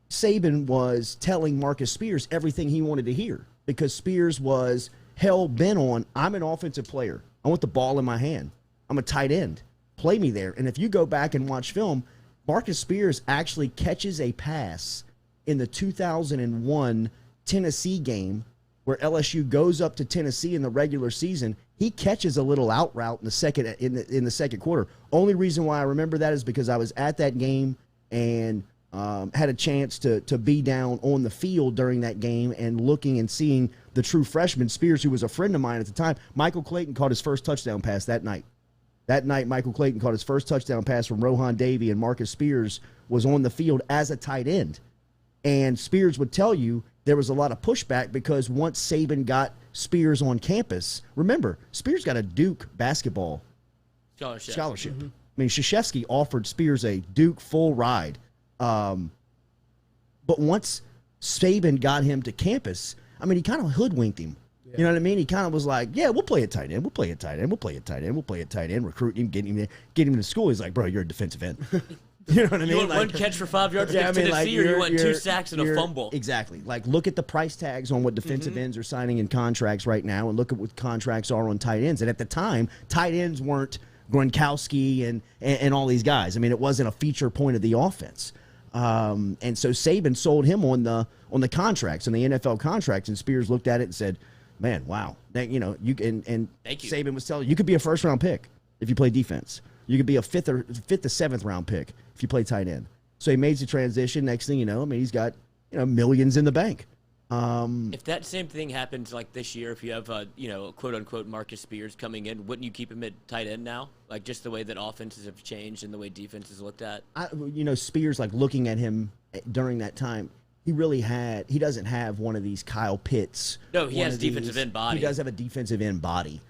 Saban was telling Marcus Spears everything he wanted to hear because Spears was hell-bent on, I'm an offensive player. I want the ball in my hand. I'm a tight end. Play me there. And if you go back and watch film, Marcus Spears actually catches a pass in the 2001 Tennessee game where LSU goes up to Tennessee in the regular season. He catches a little out route in the second quarter. Only reason why I remember that is because I was at that game and had a chance to be down on the field during that game and looking and seeing the true freshman Spears, who was a friend of mine at the time. Michael Clayton caught his first touchdown pass that night. That night, Michael Clayton caught his first touchdown pass from Rohan Davey, and Marcus Spears was on the field as a tight end. And Spears would tell you there was a lot of pushback because once Saban got Spears on campus, remember, Spears got a Duke basketball scholarship. Mm-hmm. I mean, Krzyzewski offered Spears a Duke full ride. But once Saban got him to campus, I mean, he kind of hoodwinked him. You know what I mean? He kind of was like, yeah, we'll play a tight end. We'll play a tight end. We'll play a tight end. We'll play a tight end. Recruit him, get him to school. He's like, bro, you're a defensive end. You know what I mean? You want one catch for 5 yards against Tennessee, or you want 2 sacks and a fumble? Exactly. Like, look at the price tags on what defensive ends are signing in contracts right now, and look at what contracts are on tight ends. And at the time, tight ends weren't Gronkowski and all these guys. I mean, it wasn't a feature point of the offense. And so Saban sold him on the contracts, on the NFL contracts, and Spears looked at it and said, man, wow. That, you know, you can, and Saban was telling you could be a first-round pick if you play defense. You could be a fifth to 7th round pick if you play tight end. So he made the transition. Next thing you know, I mean, he's got, you know, millions in the bank. If that same thing happens like this year, if you have you know, quote unquote Marcus Spears coming in, wouldn't you keep him at tight end now? Like, just the way that offenses have changed and the way defense is looked at. You know, Spears, like, looking at him during that time, he doesn't have one of these Kyle Pitts. No, he has defensive end body. He does have a defensive end body.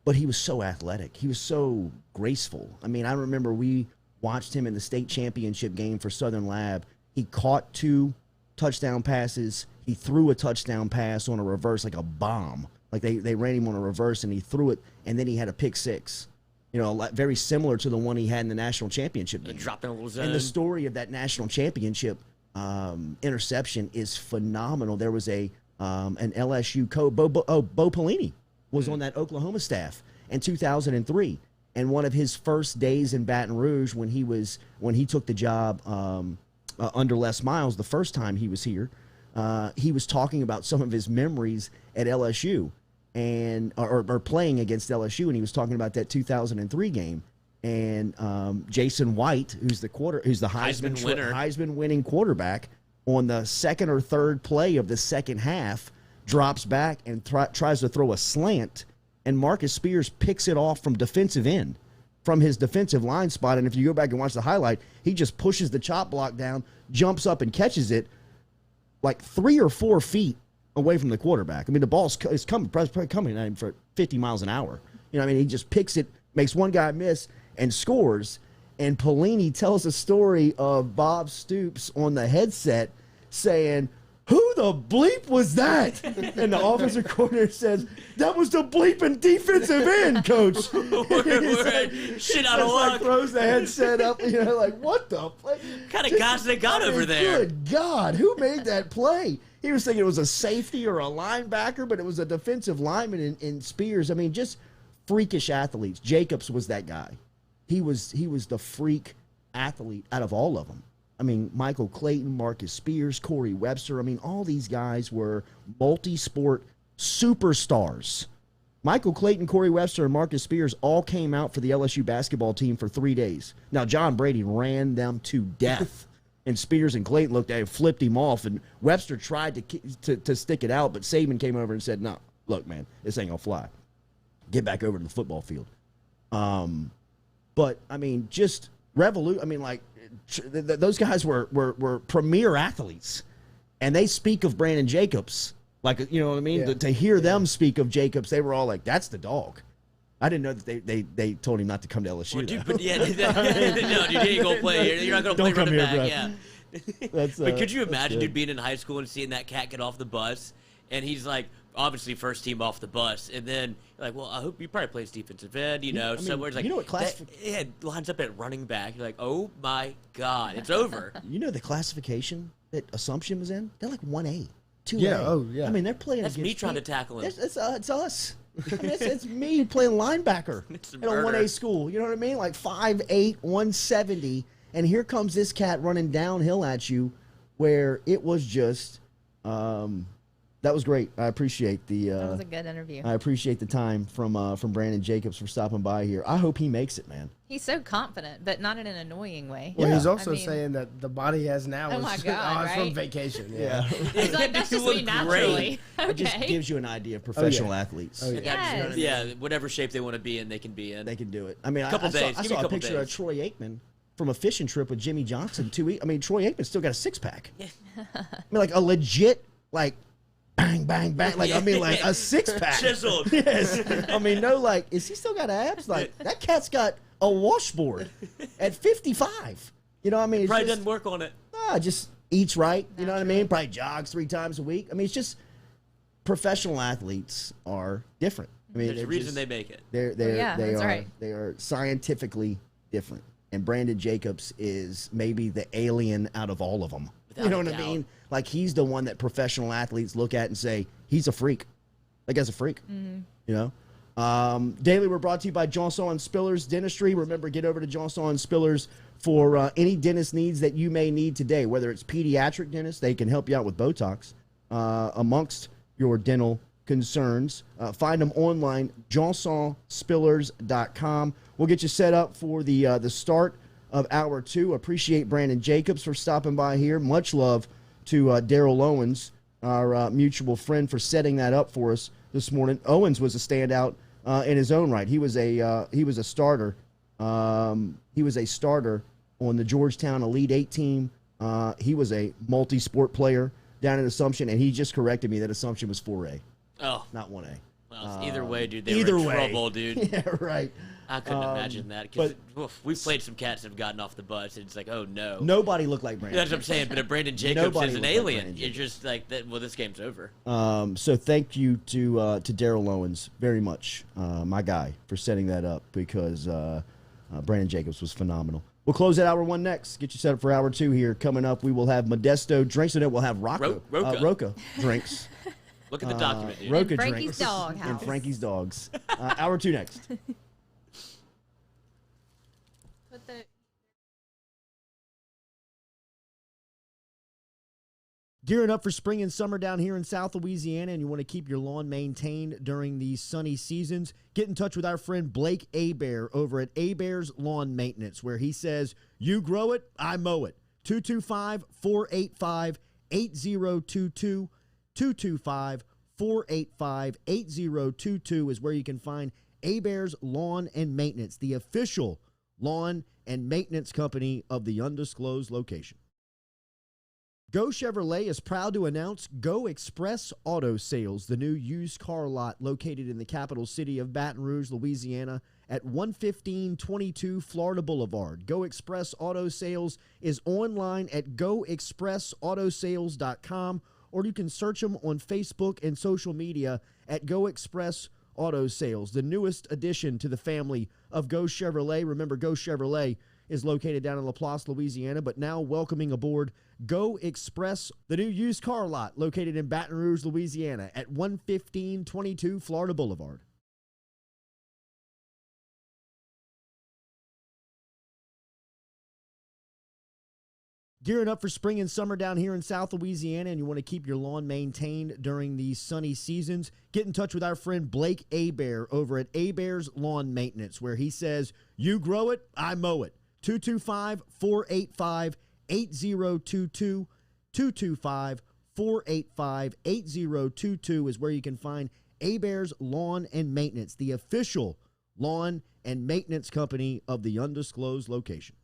But he was so athletic. He was so graceful. I mean, I remember we watched him in the state championship game for Southern Lab. He caught 2 touchdown passes. He threw a touchdown pass on a reverse like a bomb. Like they ran him on a reverse and he threw it, and then he had a pick 6. You know, very similar to the one he had in the national championship game. Dropping a little zone. And the story of that national championship interception is phenomenal. There was an LSU coach, Bo Pelini, was on that Oklahoma staff in 2003, and one of his first days in Baton Rouge when he took the job under Les Miles the first time he was here, he was talking about some of his memories at LSU and or playing against LSU, and he was talking about that 2003 game. And Jason White, who's the Heisman winning quarterback, on the second or third play of the second half, drops back and tries to throw a slant, and Marcus Spears picks it off from defensive end, from his defensive line spot. And if you go back and watch the highlight, he just pushes the chop block down, jumps up and catches it like 3 or 4 feet away from the quarterback. I mean, the ball's probably coming for 50 miles an hour. You know what I mean? He just picks it, makes one guy miss, and scores. And Pelini tells a story of Bob Stoops on the headset saying, who the bleep was that? And the offensive coordinator says, that was the bleeping defensive end, coach. Like, shit out of luck. Like, throws the headset up, you know, like, what the play? What kind of guys they got over there? Good God, who made that play? He was thinking it was a safety or a linebacker, but it was a defensive lineman in Spears. I mean, just freakish athletes. Jacobs was that guy. He was the freak athlete out of all of them. I mean, Michael Clayton, Marcus Spears, Corey Webster. I mean, all these guys were multi-sport superstars. Michael Clayton, Corey Webster, and Marcus Spears all came out for the LSU basketball team for 3 days. Now, John Brady ran them to death, and Spears and Clayton looked at him, flipped him off, and Webster tried to stick it out, but Saban came over and said, no, look, man, this ain't going to fly. Get back over to the football field. But, I mean, just I mean, like, those guys were premier athletes, and they speak of Brandon Jacobs. Like, you know what I mean? Yeah. To hear them speak of Jacobs, they were all like, that's the dog. I didn't know that they told him not to come to LSU. Well, dude, but yeah, no, dude, you ain't gonna play here. You're not gonna play running back. Bro. Yeah. But could you imagine, dude, being in high school and seeing that cat get off the bus, and he's like, obviously first team off the bus, and then you're like, well, I hope you probably plays defensive end, somewhere. It's like, you know what it lines up at running back. You're like, oh my God, it's over. You know the classification that Assumption was in? They're like 1A, 2A. Yeah, oh, yeah. I mean, they're playing That's against me trying to tackle him. It's us. I mean, it's me playing linebacker It's at a murder. 1A school. You know what I mean? Like 5'8", 170. And here comes this cat running downhill at you where it was just that was great. I appreciate the That was a good interview. I appreciate the time from Brandon Jacobs for stopping by here. I hope he makes it, man. He's so confident, but not in an annoying way. Well, Yeah. he's also I mean- saying that the body he has now Oh is my God, it's from right? vacation. Yeah. He's like, that's You just me look naturally. It just Okay. gives you an idea of professional yeah. athletes. Oh, yeah. Yes. Yeah, whatever shape they want to be in, they can be in. They can do it. I mean, Couple I days. saw, I Give me saw a a couple picture of days. Troy Aikman from a fishing trip with Jimmy Johnson 2 weeks. I mean, Troy Aikman still got a six-pack. I mean, like a legit, like, bang, bang, bang. Like, I mean, like a six-pack. Chiseled. Yes. I mean, no, like, is he still got abs? Like, that cat's got a washboard at 55. You know what I mean? It's Probably just, doesn't work on it. just eats right. You know what I mean? Probably jogs 3 times a week. I mean, it's just professional athletes are different. I mean, There's a they're reason just- they make it. they that's are right. they are scientifically different. And Brandon Jacobs is maybe the alien out of all of them. Without You know a what I doubt. mean? Like he's the one that professional athletes look at and say he's a freak. That guy's a freak. Mm-hmm. You know. Daily, we're brought to you by Johnson and Spillers Dentistry. Remember, get over to Johnson and Spillers for any dentist needs that you may need today. Whether it's pediatric dentists, they can help you out with Botox amongst your dental concerns. Find them online, johnsonspillers.com. We'll get you set up for the start of hour 2. Appreciate Brandon Jacobs for stopping by here. Much love to Daryl Owens, our mutual friend, for setting that up for us this morning. Owens was a standout in his own right. He was a starter. He was a starter on the Georgetown Elite 8 team. He was a multi-sport player down in Assumption, and he just corrected me that Assumption was 4A, Oh, not 1A. well, either way, dude, they either were in way. trouble, dude. Yeah, right. I couldn't imagine that. Because we've played some cats that have gotten off the bus, and it's like, oh, no. Nobody looked like Brandon. That's what I'm saying. But if Brandon Jacobs Nobody is an looked like alien, Brandon you're just like, that. Well, this game's over. So thank you to Daryl Owens very much, my guy, for setting that up because Brandon Jacobs was phenomenal. We'll close at hour 1 next. Get you set up for hour 2 here. Coming up, we will have Modesto drinks, and then we'll have Rocca Rocca. drinks. Look at the document, dude. Rocca Frankie's drinks. Dog And House. Frankie's Dogs. Hour 2 next. Put the Gearing up for spring and summer down here in South Louisiana, and you want to keep your lawn maintained during these sunny seasons, get in touch with our friend Blake Abear over at Abear's Lawn Maintenance, where he says, you grow it, I mow it. 225-485-8022. 225-485-8022 is where you can find Abear's Lawn and Maintenance, the official lawn and maintenance company of the undisclosed location. Go Chevrolet is proud to announce Go Express Auto Sales, the new used car lot located in the capital city of Baton Rouge, Louisiana, at 11522 Florida Boulevard. Go Express Auto Sales is online at goexpressautosales.com, or you can search them on Facebook and social media at Go Express Auto Sales, the newest addition to the family of Go Chevrolet. Remember, Go Chevrolet is located down in Laplace, Louisiana, but now welcoming aboard Go Express, the new used car lot located in Baton Rouge, Louisiana at 11522 Florida Boulevard. Gearing up for spring and summer down here in South Louisiana, and you want to keep your lawn maintained during these sunny seasons, get in touch with our friend Blake Abear over at Abear's Lawn Maintenance, where he says, you grow it, I mow it. 225-485-8022. 225-485-8022 is where you can find Abear's Lawn and Maintenance, the official lawn and maintenance company of the undisclosed location.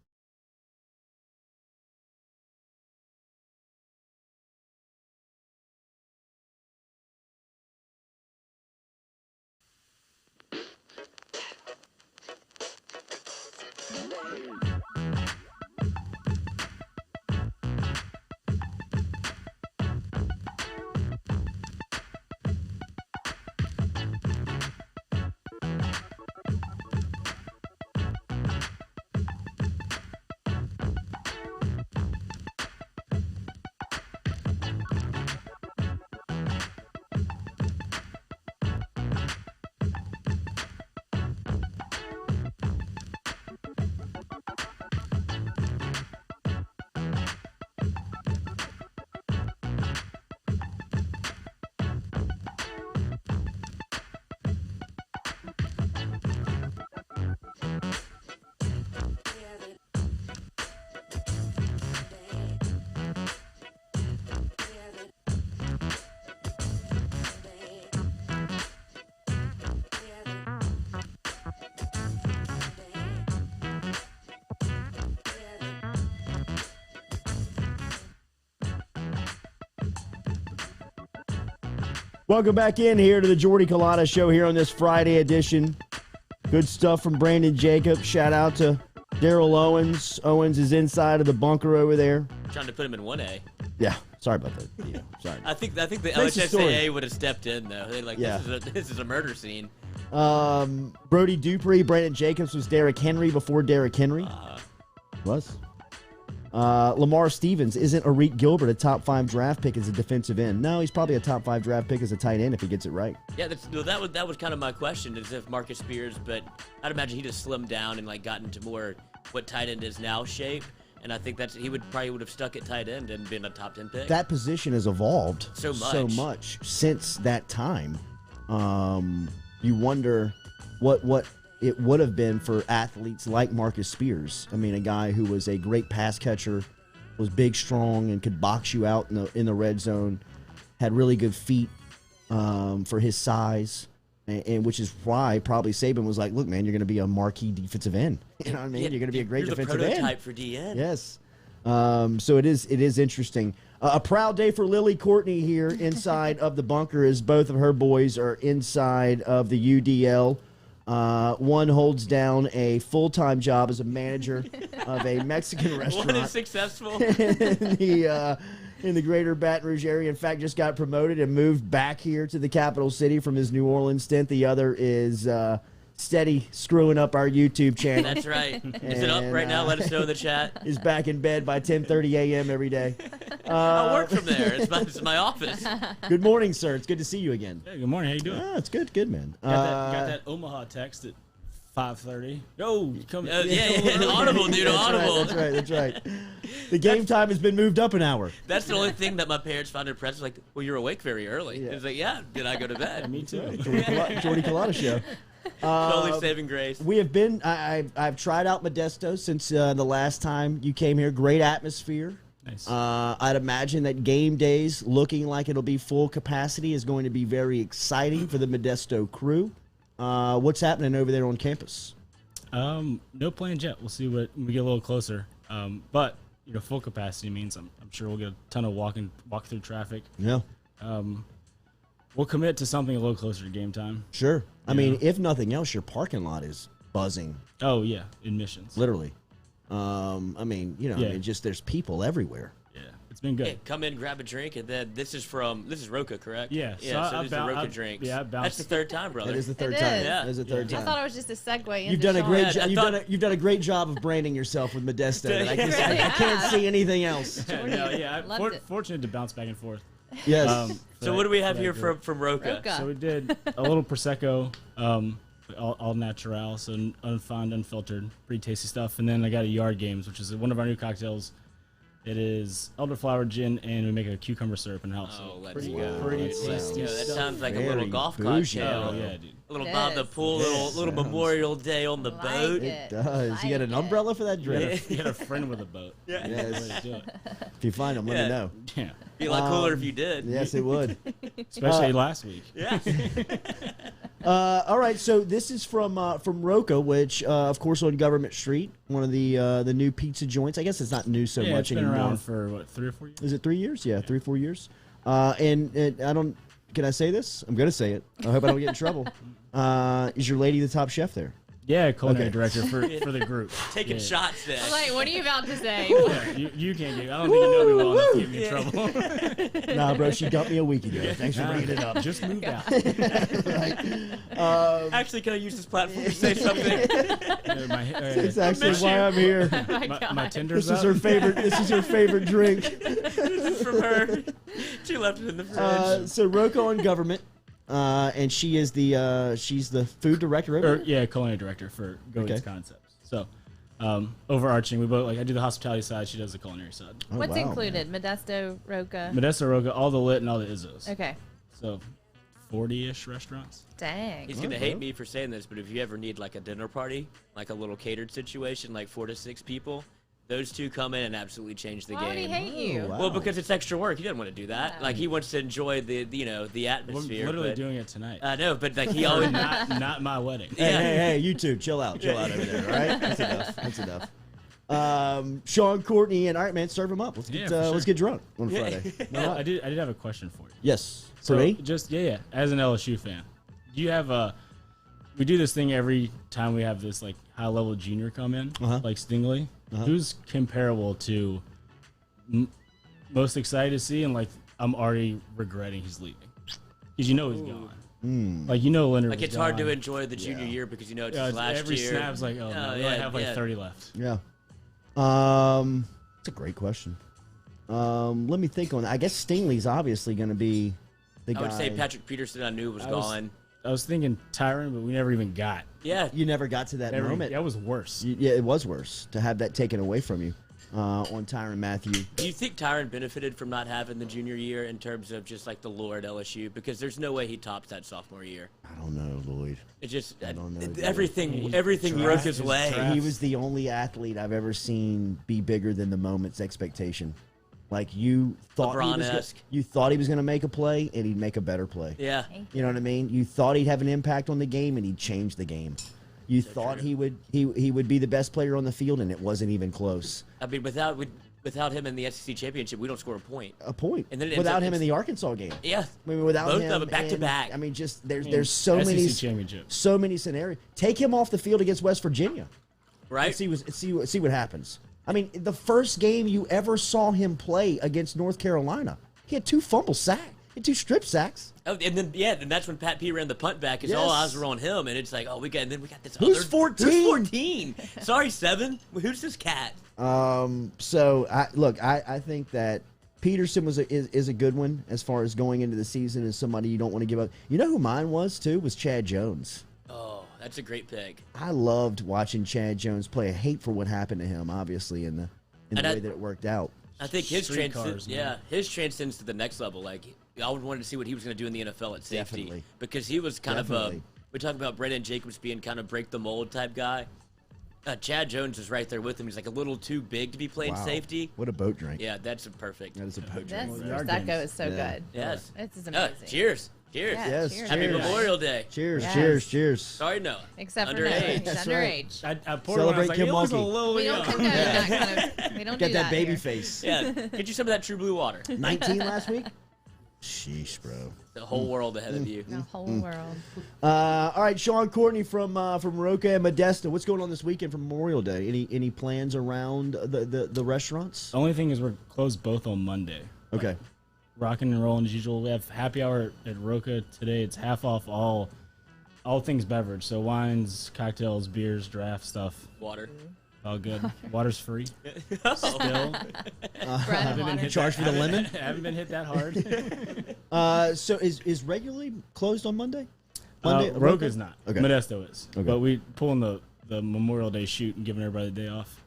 Welcome back in here to the Jordy Culotta Show here on this Friday edition. Good stuff from Brandon Jacobs. Shout out to Daryl Owens. Owens is inside of the bunker over there. Trying to put him in 1A. Yeah, sorry about that. Yeah, sorry. I think the Thanks for the story. LHSAA would have stepped in though. They're like, Yeah. this is a murder scene. Brody Dupree, Brandon Jacobs was Derrick Henry before Derrick Henry. Was. Lamar Stevens, isn't Arik Gilbert a top 5 draft pick as a defensive end? No, he's probably a top 5 draft pick as a tight end if he gets it right. Yeah, that was kind of my question, is if Marcus Spears, but I'd imagine he just slimmed down and like gotten to more what tight end is now shape. And I think he would have stuck at tight end and been a top 10 pick. That position has evolved so much since that time. You wonder what it would have been for athletes like Marcus Spears. I mean, a guy who was a great pass catcher, was big, strong, and could box you out in the red zone, had really good feet for his size, and which is why probably Saban was like, look, man, you're going to be a marquee defensive end. You know what I mean? Yeah, you're going to be a great you're defensive the end. prototype for DN. Yes. So it is interesting. A proud day for Lily Courtney here inside of the bunker as both of her boys are inside of the UDL. One holds down a full-time job as a manager of a Mexican restaurant. One is successful. in the greater Baton Rouge area. In fact, just got promoted and moved back here to the capital city from his New Orleans stint. The other is steady screwing up our YouTube channel. That's right. Is it up right now? Let us know in the chat. Is back in bed by 10:30 a.m. every day. I work from there. It's my office. Good morning, sir. It's good to see you again. Hey, good morning. How you doing? It's good, man. Got that Omaha text at 5:30. Yo, you come. Yeah, audible, dude, audible. That's right. The game time has been moved up an hour. That's the only thing that my parents found impressive. Like, well, you're awake very early. Yeah. It's like, yeah, did I go to bed? Me too. Jordy Culotta Show. Totally saving grace. We have been. I've tried out Modesto since the last time you came here. Great atmosphere. Nice. I'd imagine that game days, looking like it'll be full capacity, is going to be very exciting for the Modesto crew. What's happening over there on campus? No plans yet. We'll see when we get a little closer. But full capacity means I'm sure we'll get a ton of walk through traffic. Yeah. We'll commit to something a little closer to game time. Sure. I mean, if nothing else, your parking lot is buzzing. Oh yeah, admissions. Literally. I mean, just there's people everywhere. Yeah, it's been good. Yeah, come in, grab a drink, and then this is Rocca, correct? Yeah. Yeah, so this is the Rocca drinks. Yeah, that's the third time, brother. That is the third It time. is. Yeah. That is the third I time. thought it was just a segue into You've done a great Sean. job. You've done a great job of branding yourself with Modesto. That I can't see anything else. I'm Loved it. fortunate to bounce back and forth. Yes. So what do we have here from Rocca? Rocca. So we did a little prosecco, all natural, so unfined, unfiltered, pretty tasty stuff. And then I got a Yard Games, which is one of our new cocktails. It is elderflower gin, and we make a cucumber syrup in house. Oh, let's pretty, go. pretty Let's tasty go. That stuff. sounds like a Very little golf bougie. cocktail. Oh yeah, dude. A little It by the is. pool, Yes, little sounds- Memorial Day on the Like boat. it. Does. You got an Like it. umbrella for that drink? You got a friend with a boat. Yeah. Yes. Way to do it. If you find them, let me Yeah. know. Yeah, Be a lot cooler if you did. Yes, it would. especially last week. Yeah. All right, so this is from Rocca, which, of course, on Government Street, one of the new pizza joints. I guess it's not new so Yeah, much it's been anymore. around for what, 3 or 4 years? Is it 3 years? Yeah, 3 or 4 years. And I don't. Can I say this? I'm gonna say it. I hope I don't get in trouble. Is your lady the top chef there? Yeah, culinary Okay. director for the group. Taking Yeah. shots there. I was like, what are you about to say? Yeah, you can't get. I don't think you know me well enough to get me in trouble. Nah, bro, she dumped me a week ago. Thanks for bringing it up. Just moved out. Actually, can I use this platform to say something? It's actually miss why you. I'm here. my Tinder's This is up. her favorite. This is her favorite drink. This is from her. She left it in the fridge. So Rocca on Government, and she is she's the food director. Over there? Yeah, culinary director for Go Okay. Eats Concepts. So, overarching, we both I do the hospitality side. She does the culinary side. Oh, What's wow. included? Modesto, Rocca. Modesto, Rocca, all the lit and all the Izzos. Okay. So, 40-ish restaurants. Dang. He's gonna hate me for saying this, but if you ever need like a dinner party, like a little catered situation, like 4 to 6 people, those two come in and absolutely change the Why would he game. hate you? Oh, wow. Well, because it's extra work. He doesn't want to do that. Yeah. Like he wants to enjoy the We're atmosphere. literally but, doing it tonight. I know, but like he always. not my wedding. Hey, Yeah. hey, you two, chill out over there, all right? That's enough. That's enough. Sean, Courtney, and all right, man, serve them up. Let's get for sure. let's get drunk on Friday. No, I did have a question for you. Yes, for So me. just as an LSU fan, do you have we do this thing every time we have this like high level junior come in, like Stingley. Who's comparable to most excited to see, and like I'm already regretting he's leaving because you know he's gone. Like Leonard. Like it's hard to enjoy the junior year because it's his last every year. snap's like, oh no, we only have like 30 left. Yeah. It's a great question. Let me think on that. I guess Stingley's obviously going to be the guy. I would say Patrick Peterson. I knew was gone. I was thinking Tyron, but we never even got. Yeah, You never got to that moment. That was worse. Yeah, it was worse to have that taken away from you on Tyron Matthew. Do you think Tyron benefited from not having the junior year in terms of just like the lore at LSU? Because there's no way he tops that sophomore year. I don't know, Lloyd. It just I don't know. everything broke his way. He was the only athlete I've ever seen be bigger than the moment's expectation. Like you thought he was going to make a play, and he'd make a better play. Yeah, You know what I mean? You thought he'd have an impact on the game, and he'd change the game. You thought he would be the best player on the field, and it wasn't even close. I mean, without him in the SEC championship, we don't score a point. And then it ends without up- him in the Arkansas game. Yeah, I mean, without both him of them back to and- back. I mean, just there's so many championship. so many scenarios. Take him off the field against West Virginia. right? See what happens. I mean, the first game you ever saw him play against North Carolina, he had 2 fumble sacks, he had 2 strip sacks. Oh, and then and that's when Pat P ran the punt back. Because all eyes were on him, and it's like, oh, we got this. Who's other, 14? Who's 14? Sorry, 7. Who's this cat? So I think that Peterson is a good one as far as going into the season as somebody you don't want to give up. You know who mine was Chad Jones. Oh, that's a great pick. I loved watching Chad Jones play. I hate for what happened to him, obviously, in the way that it worked out. I think his Streetcars, transcends to the next level. Like I would wanted to see what he was going to do in the NFL at safety. Definitely. Because he was kind Definitely. of we talk about Brandon Jacobs being kind of break the mold type guy. Chad Jones is right there with him. He's like a little too big to be playing Wow. safety. what a boat drink. Yeah, that's perfect. That is a boat This drink. yard Prosecco games. is so Yeah. good. Yes. This is amazing. Cheers. Yeah, Yes, cheers. Happy Cheers. Memorial Day. Cheers, Yes. cheers, cheers. Sorry, no. Except for Underage. He's That's underage. I poured one, I was Celebrate like, Kim it looks a Mulkey. little We don't young. condone that kind of. We don't Get do that baby here. face. Yeah, get you some of that True Blue water. 19 last week? Sheesh, bro. The whole world ahead of you. The whole world. All right, Sean, Courtney from Rocca and Modesto. What's going on this weekend for Memorial Day? Any plans around the restaurants? The only thing is we're closed both on Monday. Okay. Rocking and rolling as usual. We have happy hour at Rocca today. It's half off all things beverage. So wines, cocktails, beers, draft stuff. Water. All good. Water's free. Still. Bread and water. Charge for the lemon? Haven't been hit that hard. So is regularly closed on Monday? Rocca's not. Okay. Modesto is. Okay. But we pulling the Memorial Day shoot and giving everybody the day off.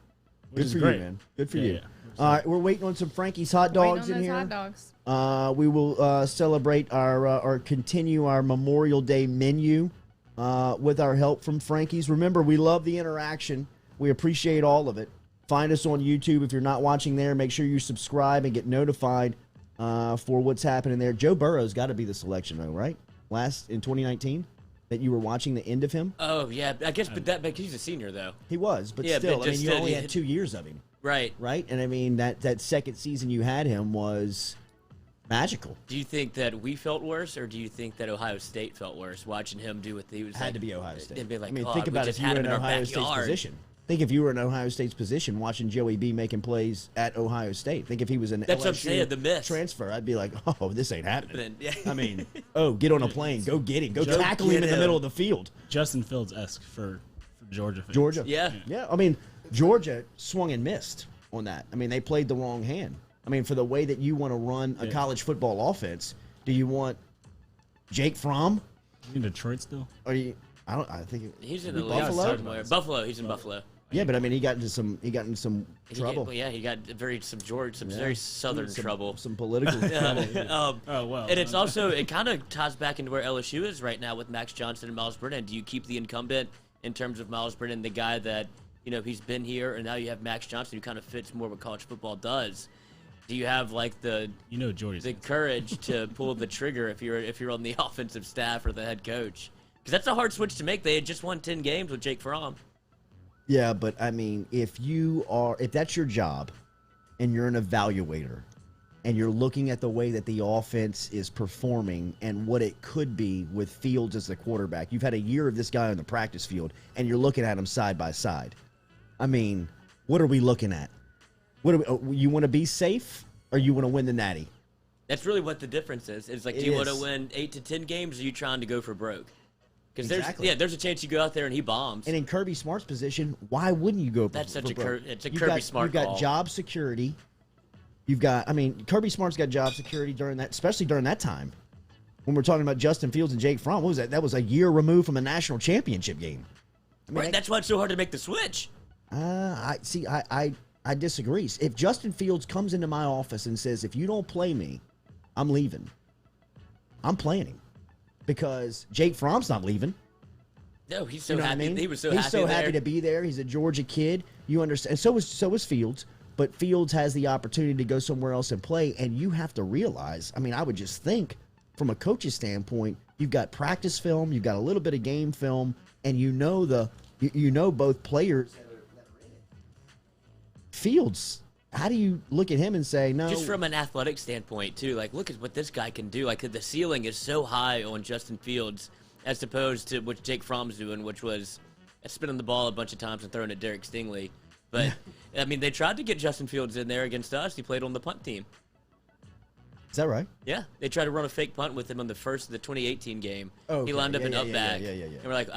Which Good is for great. you, man. Good for Yeah, you. yeah. All right, we're waiting on some Frankie's hot Waiting dogs on in those here. hot dogs. We will celebrate or continue our Memorial Day menu with our help from Frankie's. Remember, we love the interaction. We appreciate all of it. Find us on YouTube. If you're not watching there, make sure you subscribe and get notified for what's happening there. Joe Burrow's got to be the selection, though, right? Last in 2019 that you were watching the end of him? Oh, yeah. I guess, but he's a senior, though. He was, but Yeah, still, but I mean, just you still, only he had had- 2 years of him, Right. right? And I mean, that second season you had him was magical. Do you think that we felt worse, or do you think that Ohio State felt worse watching him do what he was Had like, to be Ohio State. And be like, I mean, "God, think we about just if you had were him in our Ohio State's backyard." position. Think if you were in Ohio State's position watching Joey B making plays at Ohio State. Think if he was an That's what I'm LSU saying, the miss. transfer. I'd be like, oh, this ain't happening. Yeah. I mean, get on a plane, go get him, go Joe, tackle him get in the him. middle of the field. Justin Fields-esque for Georgia fans. Georgia. Yeah. Yeah, I mean, Georgia swung and missed on that. I mean, they played the wrong hand. I mean, for the way that you want to run a college football offense, do you want Jake Fromm? In Detroit still? Or I think He's in the Buffalo? league somewhere. Buffalo. He's in Buffalo. Yeah, but I mean, he got into some trouble. He got very southern trouble. Some political trouble. Oh, well. And it's also, it kind of ties back into where LSU is right now with Max Johnson and Miles Brennan. Do you keep the incumbent in terms of Miles Brennan, the guy that, he's been here, and now you have Max Johnson who kind of fits more what college football does? Do you have like the Jordy's courage to pull the trigger if you're on the offensive staff or the head coach? Because that's a hard switch to make. They had just won 10 games with Jake Fromm. Yeah, but I mean, if that's your job and you're an evaluator and you're looking at the way that the offense is performing and what it could be with Fields as the quarterback, you've had a year of this guy on the practice field and you're looking at him side by side. I mean, what are we looking at? You want to be safe or you want to win the Natty? That's really what the difference is. It's like, do you want to win 8 to 10 games, or are you trying to go for broke? Because there's a chance you go out there and he bombs. And in Kirby Smart's position, why wouldn't you go? That's Kirby Smart. You've got job security. Kirby Smart's got job security during that, especially during that time when we're talking about Justin Fields and Jake Fromm. What was that? That was a year removed from a national championship game. That's why it's so hard to make the switch. I disagree. If Justin Fields comes into my office and says, "If you don't play me, I'm leaving," I'm playing him. Because Jake Fromm's not leaving. No, he's so happy. I mean? He was so he's happy. He's so happy to be there. He's a Georgia kid. You understand? And so is Fields. But Fields has the opportunity to go somewhere else and play. And you have to realize, I mean, I would just think from a coach's standpoint, you've got practice film, you've got a little bit of game film, and you know both players that are in it. Fields, how do you look at him and say no? Just from an athletic standpoint, too. Like, look at what this guy can do. Like, the ceiling is so high on Justin Fields as opposed to what Jake Fromm's doing, which was spinning the ball a bunch of times and throwing at Derek Stingley. But, I mean, they tried to get Justin Fields in there against us. He played on the punt team. Is that right? Yeah. They tried to run a fake punt with him on the first of the 2018 game. Oh, okay. He lined up an up back. Yeah. And we're like,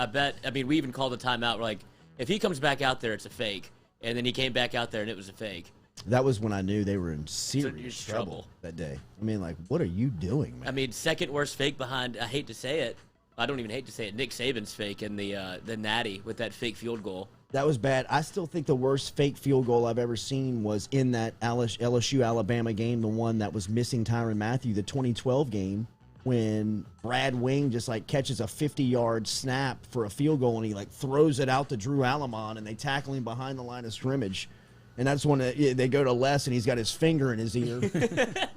we even called a timeout. We're like, if he comes back out there, it's a fake. And then he came back out there, and it was a fake. That was when I knew they were in serious trouble that day. I mean, like, what are you doing, man? I mean, second worst fake behind, I hate to say it, I don't even hate to say it, Nick Saban's fake in the Natty with that fake field goal. That was bad. I still think the worst fake field goal I've ever seen was in that LSU-Alabama game, the one that was missing Tyrann Mathieu, the 2012 game, when Brad Wing just, like, catches a 50-yard snap for a field goal, and he, like, throws it out to Drew Allamon, and they tackle him behind the line of scrimmage. And that's when they go to Les, and he's got his finger in his ear.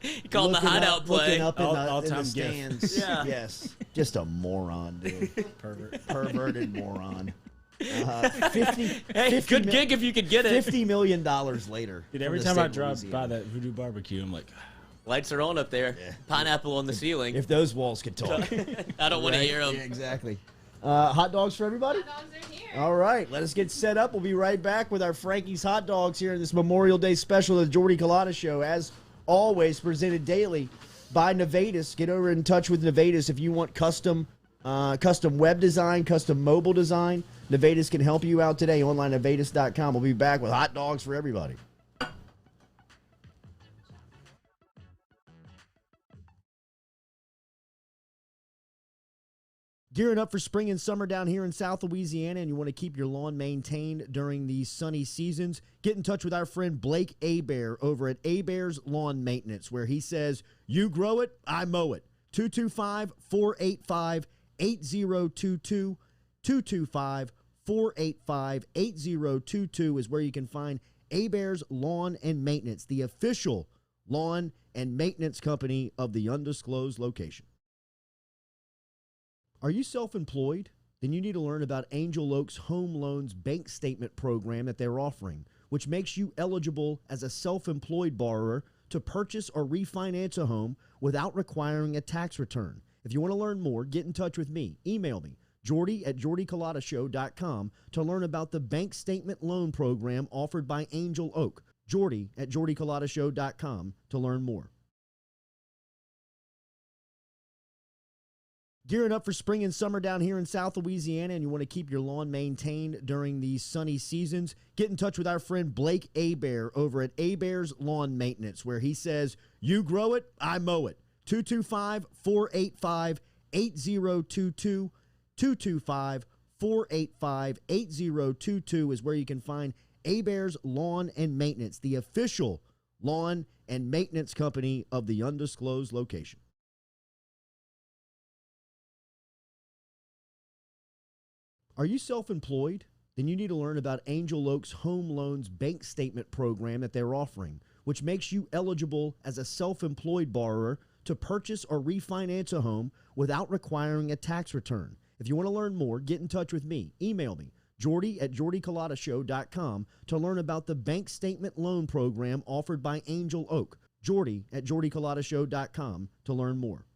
He called the hideout play. Looking up in the stands. Yeah. Yes. Just a moron, dude. Perverted moron. 50 gig if you could get it. $50 million later. Dude, every time I drive by that Voodoo Barbecue, I'm like, lights are on up there. Yeah. Pineapple on the ceiling. If those walls could talk. I don't want to hear them. Yeah, exactly. Hot dogs for everybody? Hot dogs are here. All right, let us get set up. We'll be right back with our Frankie's Hot Dogs here in this Memorial Day special of the Jordy Culotta Show. As always, presented daily by Nevadis. Get over in touch with Nevadis if you want custom web design, custom mobile design. Nevadis can help you out today. Online at Nevadis.com. We'll be back with hot dogs for everybody. Gearing up for spring and summer down here in South Louisiana, and you want to keep your lawn maintained during these sunny seasons, get in touch with our friend Blake Abear over at Abear's Lawn Maintenance, where he says, you grow it, I mow it. 225-485-8022. 225-485-8022 is where you can find Abear's Lawn and Maintenance, the official lawn and maintenance company of the undisclosed location. Are you self-employed? Then you need to learn about Angel Oak's Home Loans Bank Statement program that they're offering, which makes you eligible as a self-employed borrower to purchase or refinance a home without requiring a tax return. If you want to learn more, get in touch with me. Email me, Jordy at jordyculotta.com, to learn about the bank statement loan program offered by Angel Oak. Jordy at jordyculotta.com to learn more. Gearing up for spring and summer down here in South Louisiana, and you want to keep your lawn maintained during these sunny seasons, get in touch with our friend Blake Abear over at Abear's Lawn Maintenance, where he says, you grow it, I mow it. 225-485-8022. 225-485-8022 is where you can find Abear's Lawn and Maintenance, the official lawn and maintenance company of the undisclosed location. Are you self-employed? Then you need to learn about Angel Oak's Home Loans Bank Statement program that they're offering, which makes you eligible as a self-employed borrower to purchase or refinance a home without requiring a tax return. If you want to learn more, get in touch with me. Email me, Jordy at jordyculotta.show.com to learn about the bank statement loan program offered by Angel Oak. Jordy at jordyculotta.show.com to learn more.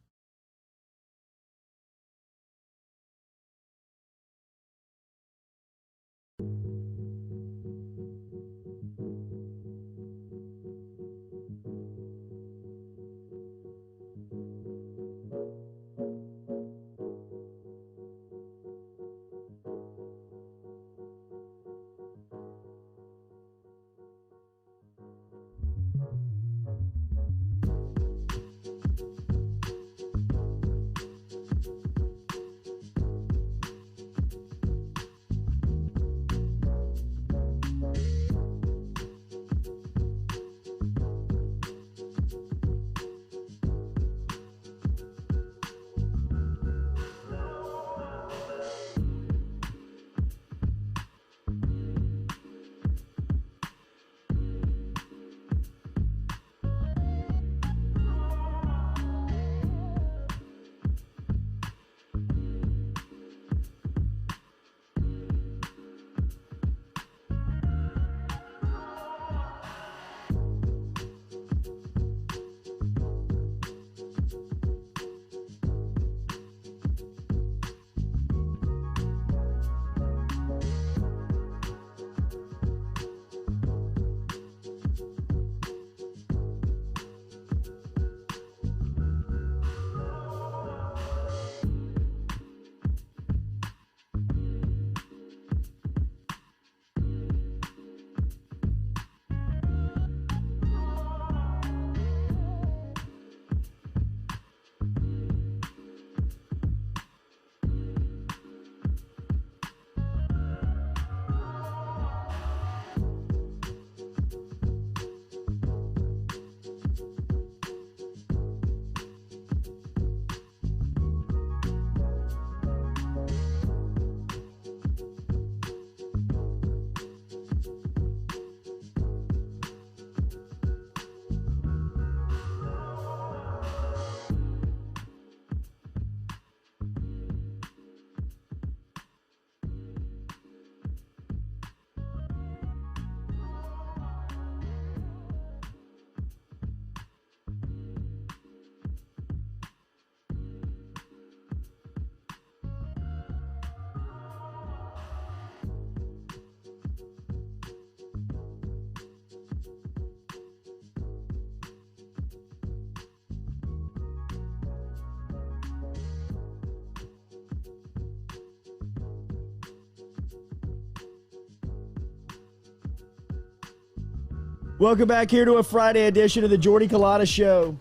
Welcome back here to a Friday edition of the Jordy Culotta Show.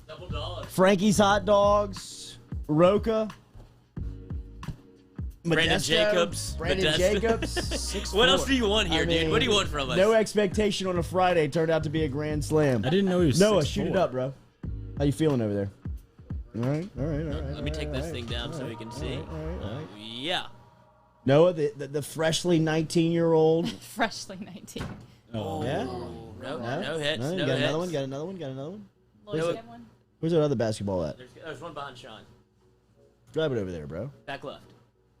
Double dollar. Frankie's Hot Dogs, Rocca, Brandon Modesto, Jacobs. Brandon Modesto. Jacobs. What else do you want here, dude? What do you want from us? No expectation on a Friday turned out to be a grand slam. I didn't know he was Noah, 6'4". shoot it up, bro. How you feeling over there? All right. Let me take this thing down so we can see. Yeah. Noah, the freshly 19-year-old. Freshly 19. Oh, Yeah? No hits. No, you No got hits. another one, got another one. Louisiana one. Where's that other basketball at? There's one behind Sean. Grab it over there, bro. Back left.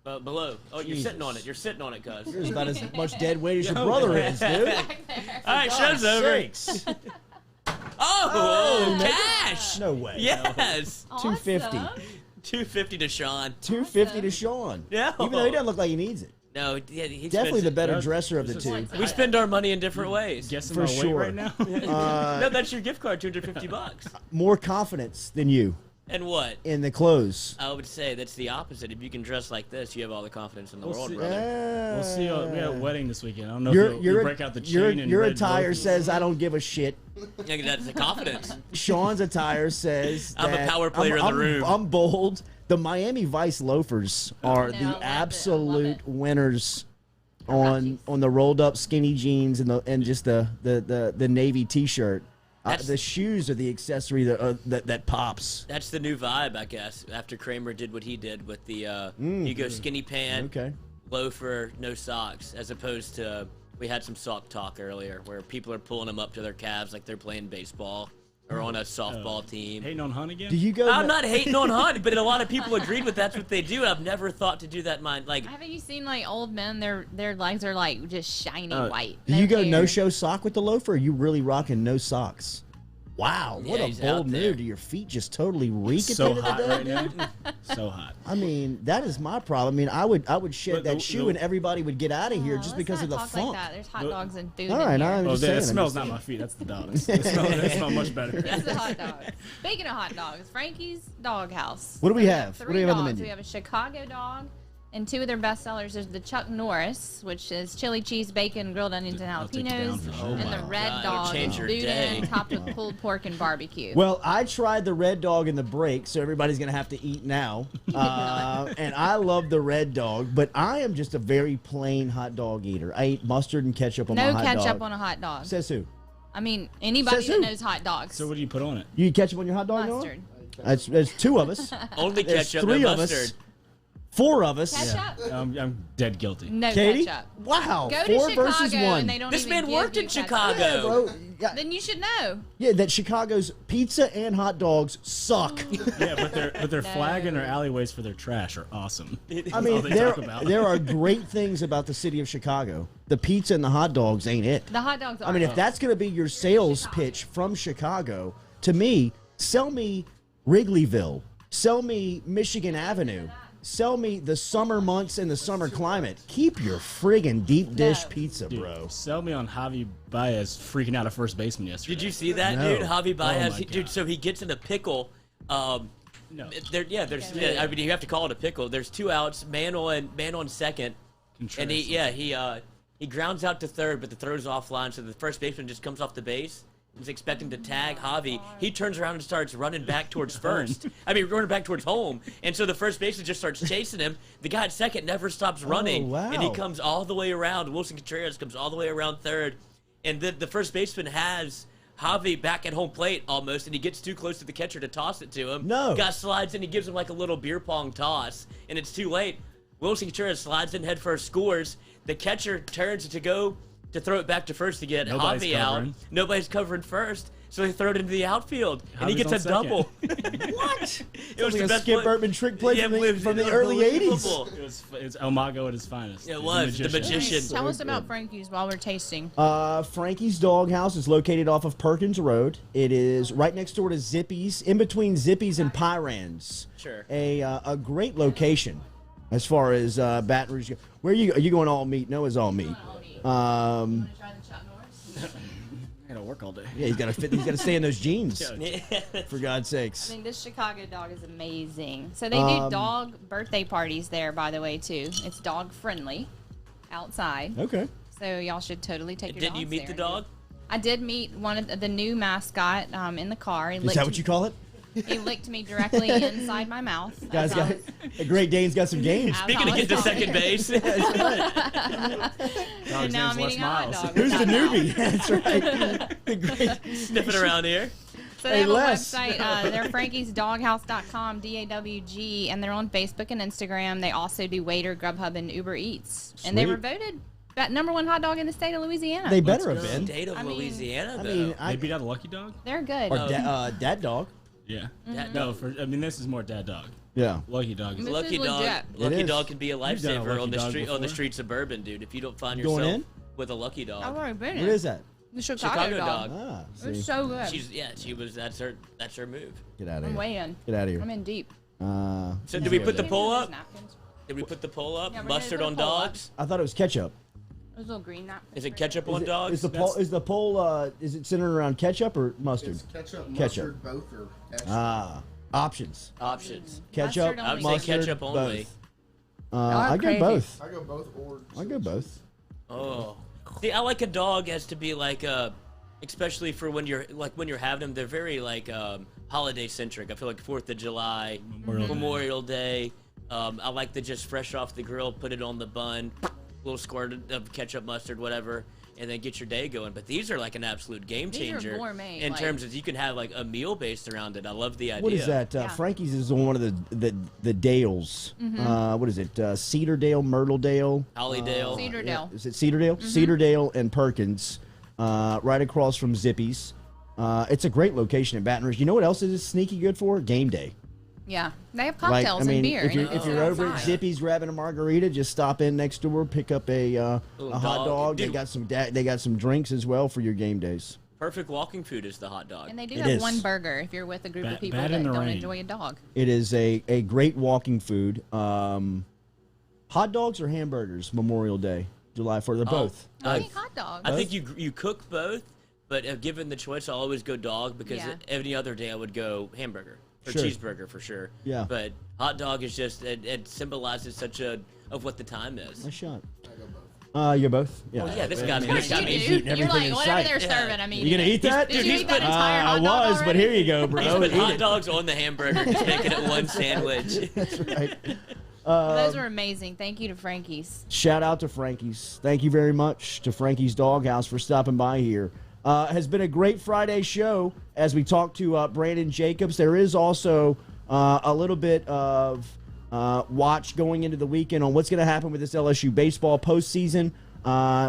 Below. Oh, you're sitting on it. You're sitting on it, cuz. There's about as much dead weight as your brother is, dude. All right, show's over. Sakes. Oh, cash. No way. Yes. Awesome. 250. 250 to Sean. 250 to Sean. Yeah. Even though he doesn't look like he needs it. No, yeah, he Definitely the spends better Yeah, dresser of the this two. is We spend our money in different ways. Guessing For my sure. weight right now. No, that's your gift card, $250. More confidence than you And what? in the clothes. I would say that's the opposite. If you can dress like this, you have all the confidence in the We'll world, see. brother. We'll see. We got a wedding this weekend. I don't know Your, if you'll your, break out the your, chain and your red attire loafers. says, I don't give a shit. Yeah, that's the confidence. Sean's attire says I'm a that power player in the room. I'm bold. The Miami Vice loafers are No, I the love it. I love absolute it. winners Rockies. on the rolled up skinny jeans and just the navy t-shirt. That's- The shoes are the accessory that pops. That's the new vibe, I guess. After Kramer did what he did with the you go skinny pant, Okay. loafer, no socks, as opposed to we had some sock talk earlier where people are pulling them up to their calves like they're playing baseball. or on a softball team. Hating on Hunt again? Do you go? I'm not hating on Hunt, but a lot of people agreed with that's what they do. And I've never thought to do that. Haven't you seen like old men? Their legs are like just shiny white. Do you go no-show sock with the loafer? Or are you really rocking no socks? Wow, what Yeah, a he's bold out there. move. Do your feet just totally reek at the So end of the hot day? right now. So hot. I mean, that is my problem. I mean, I would shed But that the- shoe the- and everybody would get out of here just Let's because not of the talk funk. Like that. There's hot But- dogs and food All in right, here. I'm Oh, just that saying. smells not my feet. That's the dogs. They smell much better. That's the hot dog. Speaking of hot dogs, Frankie's Dog House. What do we have? Three What do we have on the dogs. menu? We have a Chicago dog, and two of their best sellers. There's the Chuck Norris, which is chili cheese, bacon, grilled onions, and I'll take it down jalapenos, for sure. and Oh the my red God, dog it'll change is your boudin day. topped with pulled pork and barbecue. Well, I tried the red dog in the break, so everybody's going to have to eat now. And I love the red dog, but I am just a very plain hot dog eater. I eat mustard and ketchup on no my hot dog. ketchup on a hot dog. Says who? I mean, anybody Says that who? knows hot dogs. So what do you put on it? You eat ketchup on your hot dog? Noah? Mustard. There's two of us. Only There's ketchup, three no of us. mustard. 4 of us. Ketchup? I'm dead guilty. No Katie? ketchup. Wow. Go 4 to versus Chicago 1. and they don't This even man give worked you in ketchup. Chicago. Yeah, bro. Yeah, Then you should know. yeah, that Chicago's pizza and hot dogs suck. Yeah, but their flag and their alleyways for their trash are awesome. I That's all mean, they there, talk about. there are great things about the city of Chicago. The pizza and the hot dogs ain't it. The hot dogs are. I mean, if that's going to be your sales pitch from Chicago, to me, sell me Wrigleyville, sell me Michigan Avenue, sell me the summer months and the summer climate. Keep your friggin' deep dish No. pizza, Dude, bro. sell me on Javi Baez freaking out a first baseman yesterday. Did you see that, No. dude? Javi Baez, my dude. God. So he gets in a pickle. No. I mean, you have to call it a pickle. There's 2 outs, man on second, and he grounds out to third, but the throw's offline, so the first baseman just comes off the base. He's expecting to tag Javi. He turns around and starts running back towards first. running back towards home. And so the first baseman just starts chasing him. The guy at second never stops running. wow. And he comes all the way around. Wilson Contreras comes all the way around third. And the first baseman has Javi back at home plate almost, and he gets too close to the catcher to toss it to him. No. Guy slides in, he gives him like a little beer pong toss, and it's too late. Wilson Contreras slides in head first, scores. The catcher turns to go to throw it back to first to get Nobody's Javi out. covering. Nobody's covering first, so they throw it into the outfield, and he Javi's gets a on second. double. What? It was like the a best Skip play- Bertman trick play Yeah, from it was the early 80s. unbelievable. It's El Mago at his finest. It The was, the magician. Tell us about Frankie's while we're tasting. Frankie's Dog House is located off of Perkins Road. It is right next door to Zippy's, in between Zippy's and Pyran's. Sure. A great location as far as Baton Rouge. Where are you going all meat? Noah's all meat. I gotta work all day. Yeah, he's got to stay in those jeans. For God's I sakes. mean, this Chicago dog is amazing. So they do dog birthday parties there, by the way, too. It's dog friendly outside. Okay. So y'all should totally take your Did dogs you meet there the and dog? I did meet one of the new mascot in the car. He Is licked that what you call it? He licked me directly inside my mouth. Guys, as I got was- a Great Dane's got some games. as Speaking I of was getting to talking. second base, And now I'm name's eating a Les hot Miles. dog. Who's with the that mouth. newbie? That's right. The great. sniffing around here. So they Hey, have Les. a website. They're frankiesdoghouse.com, DAWG, and they're on Facebook and Instagram. They also do Waiter, Grubhub, and Uber Eats. And they Sweet. were voted #1 hot dog in the state of Louisiana. They better Let's have go. been. State of I mean- Louisiana, I though. mean, They beat out a Lucky Dog? They're good. or Dad Dog. Yeah. That No, dog. I mean this is more Dad Dog. Yeah. Lucky Dog is This Lucky is dog, legit. Lucky is. dog can be a You've done a lifesaver Lucky on the Dog street on the before? streets of Bourbon, dude. If you don't find Going yourself in? with a Lucky I've dog, already been Where in. is that? The Chicago, Chicago dog. dog. Ah, see. It's so good. she was. That's her move. Get out of I'm here. way in. Get out of here. I'm in deep. So Yeah. did we put the Yeah. poll Those up? napkins. Did we put the poll up? Yeah, we're Mustard gonna on put a poll up. dogs? I thought it was ketchup. Those little green napkins. Is it right ketchup there. on dogs? Is the poll is it centered around ketchup or mustard? It's ketchup, Ketchup. mustard, both are excellent. Ah, options. Options. Ketchup, Mustard I would only. say ketchup only. both. are I go crazy. both. I go both or. I go both. Oh, see, I like a dog as to be like especially for when you're having them. They're very like holiday centric. I feel like 4th of July, Memorial Day. I like the just fresh off the grill, put it on the bun, little squirt of ketchup, mustard, whatever, and then get your day going. But these are like an absolute game These are changer gourmet, in like- terms of you can have like a meal based around it. I love the idea. What is that? Yeah. Frankie's is on one of the Dales. What is it? Cedardale, Myrtledale, Hollydale. Cedardale. Is it Cedardale? Cedardale and Perkins, right across from Zippy's. It's a great location in Baton Rouge. You know what else it is sneaky good for? Game day. Yeah, they have cocktails I mean, and beer. If you're over at Zippy's grabbing a margarita, just stop in next door, pick up a hot dog. Dude. They got some drinks as well for your game days. Perfect walking food is the hot dog. And they do It have is. one burger if you're with a group of people that don't enjoy a dog. It is a great walking food. Hot dogs or hamburgers? Memorial Day, July 4th. They're both. I think hot dogs. I think you cook both, but given the choice, I'll always go dog because Yeah. any other day I would go hamburger or Sure. cheeseburger for sure. Yeah. But hot dog is just it symbolizes such a of what the time is. Nice shot. You're both? Yeah. Well, yeah, this guy's Of gonna course got you me. do. shooting You're everything like, in whatever sight. they're Yeah. serving, I'm eating You gonna eat that? Did you eat that entire hot I dog was, but already? here you go, bro. He's put Eat hot it. dogs on the hamburger, just making it one sandwich. That's right. Those were amazing. Thank you to Frankie's. Shout out to Frankie's. Thank you very much to Frankie's Doghouse for stopping by here. Has been a great Friday show as we talk to Brandon Jacobs. There is also a little bit of watch going into the weekend on what's going to happen with this LSU baseball postseason.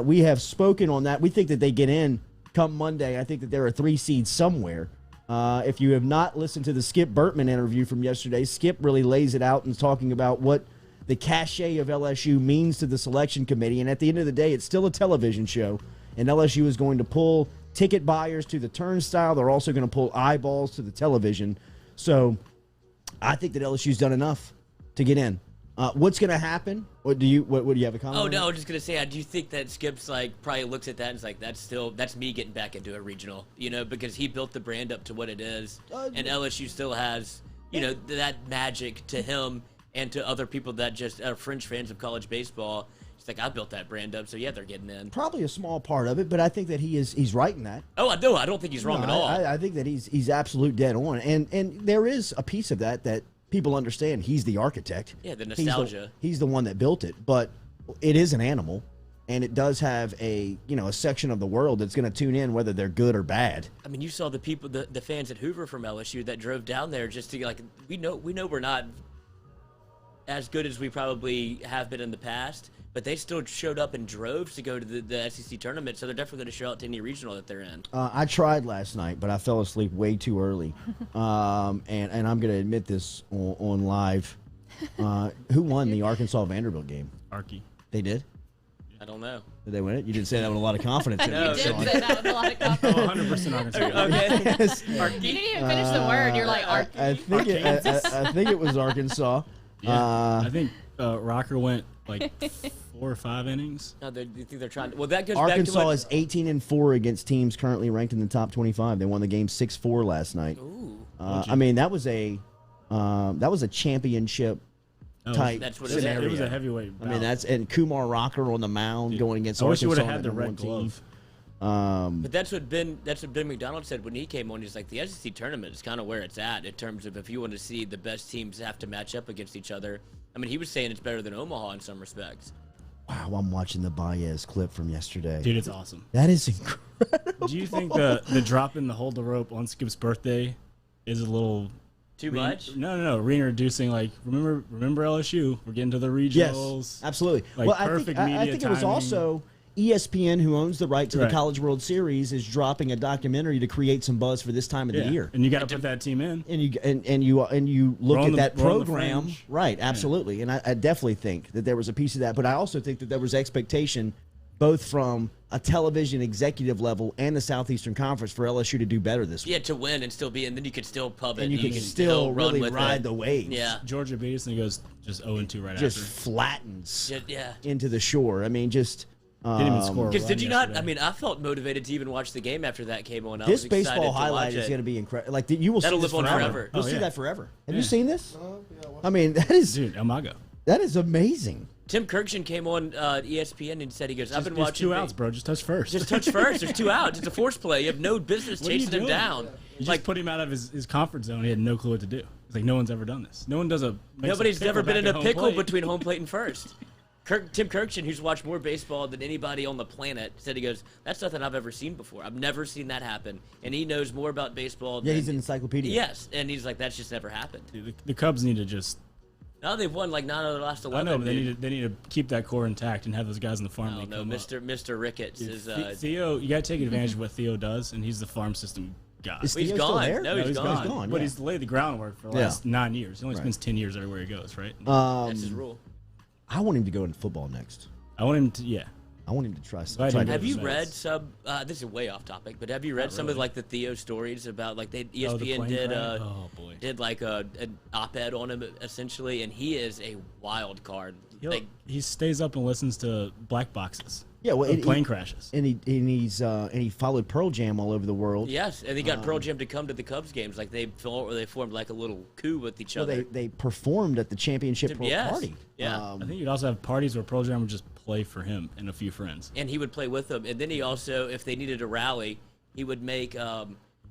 We have spoken on that. We think that they get in come Monday. I think that they're a 3 seed somewhere. If you have not listened to the Skip Burtman interview from yesterday, Skip really lays it out and talking about what the cachet of LSU means to the selection committee. And at the end of the day, it's still a television show. And LSU is going to pull ticket buyers to the turnstile. They're also going to pull eyeballs to the television. So I think that LSU's done enough to get in. What's going to happen? What do you have a comment? Oh on no, that? I was just gonna say, do you think that Skip's like probably looks at that and is like, that's me getting back into a regional, because he built the brand up to what it is, and LSU still has, that magic to him and to other people that just are fringe fans of college baseball. It's like I built that brand up, so yeah, they're getting in. Probably a small part of it, but I think that he's right in that. Oh, I know. I don't think he's wrong at all. I think that he's absolute dead on, and there is a piece of that people understand. He's the architect. Yeah, the nostalgia. He's the one that built it, but it is an animal, and it does have a section of the world that's going to tune in whether they're good or bad. I mean, you saw the people, the fans at Hoover from LSU that drove down there just to we know we're not as good as we probably have been in the past, but they still showed up in droves to go to the SEC tournament, so they're definitely going to show out to any regional that they're in. I tried last night, but I fell asleep way too early, and I'm going to admit this on live. Who won the Arkansas-Vanderbilt game? Arky. They did? I don't know. Did they win it? You didn't say that with a lot of confidence. in No, it, You Sean. did say that with a lot of Oh, confidence. 100% Arkansas. Okay. You didn't even finish the word. You're like, I think it was Arkansas. Yeah. I think Rocca went like 4 or 5 innings. No, you think they're trying to, well, that goes Arkansas back to is 18-4 against teams currently ranked in the top 25. They won the game 6-4 last night. Ooh. I mean, that was a championship type That's what it is. scenario. It was a heavyweight. I mean, and Kumar Rocker on the mound going against I wish he would Arkansas. have had the number red one team. glove. But that's what Ben McDonald said when he came on. He's like, the SEC tournament is kind of where it's at in terms of if you want to see the best teams have to match up against each other. I mean, he was saying it's better than Omaha in some respects. Wow, I'm watching the Baez clip from yesterday. Dude, it's awesome. That is incredible. Do you think the drop in the hold the rope on Skip's birthday is a little Too much? No. Reintroducing, remember LSU? We're getting to the regionals. Yes, absolutely. Like, well, perfect I media think it was timing. also ESPN, who owns the right to the Right. College World Series, is dropping a documentary to create some buzz for this time of the year. And you got to put that team in. And you look We're on at the- that we're on the program, fringe. right? Absolutely, and I definitely think that there was a piece of that. But I also think that there was expectation, both from a television executive level and the Southeastern Conference, for LSU to do better this week. Yeah, to win and still be, and then you could still pub it. And you can still run really with ride it. the waves. Yeah. Georgia beats and he goes just 0-2 right Just after. flattens Yeah. into the shore. I mean, just. Didn't even score. Because did you not? yesterday. I mean, I felt motivated to even watch the game after that came on. I This was excited baseball to highlight watch is it. going to be incredible. Like you will That'll see this live on forever. forever. You'll Oh, see yeah. that forever. Have Yeah. you seen this? I mean, that is Dude, El Mago. amazing. Tim Kirkshin came on ESPN and said, he goes, I've been There's watching. 2 outs, bro. Just touch first. Just touch first. There's 2 outs. It's a force play. You have no business What are you chasing him doing? down. You Like, just put him out of his comfort zone. He had no clue what to do. It's like no one's ever done this. No one does makes nobody's pickle ever been back in at a home pickle plate. between home plate and first. Tim Kirkshin, who's watched more baseball than anybody on the planet, said, he goes, that's nothing I've ever seen before. I've never seen that happen. And he knows more about baseball Yeah, than... he's an encyclopedia. Yes, and he's like, that's just never happened. Dude, the Cubs need to just. Now they've won like 9 out of the last 11. I know, but dude. they need to keep that core intact and have those guys in the farm. Oh, league no, come up. Mr. Ricketts Dude, is... Theo, you got to take advantage of what Theo does, and he's the farm system God. Is He's Theo still gone. there? No, he's gone. But yeah. he's laid the groundwork for the last 9 years. He only spends 10 years everywhere he goes, right? That's his rule. I want him to go into football next. I want him to, yeah. I want him to try. Glad he Have you Mets. read some? This is way off topic, but have you read some of like the Theo stories about like ESPN plane crash? Oh, boy. did like an op-ed on him essentially, and he is a wild card. Like, He stays up and listens to black boxes. Yeah, well, of plane crashes. And he followed Pearl Jam all over the world. yes, and he got Pearl Jam to come to the Cubs games. Like they formed like a little coup with each other. They performed at the championship Yes. party. Yeah. I think you'd also have parties where Pearl Jam would just play for him and a few friends. And he would play with them. And then he also, if they needed a rally, he would make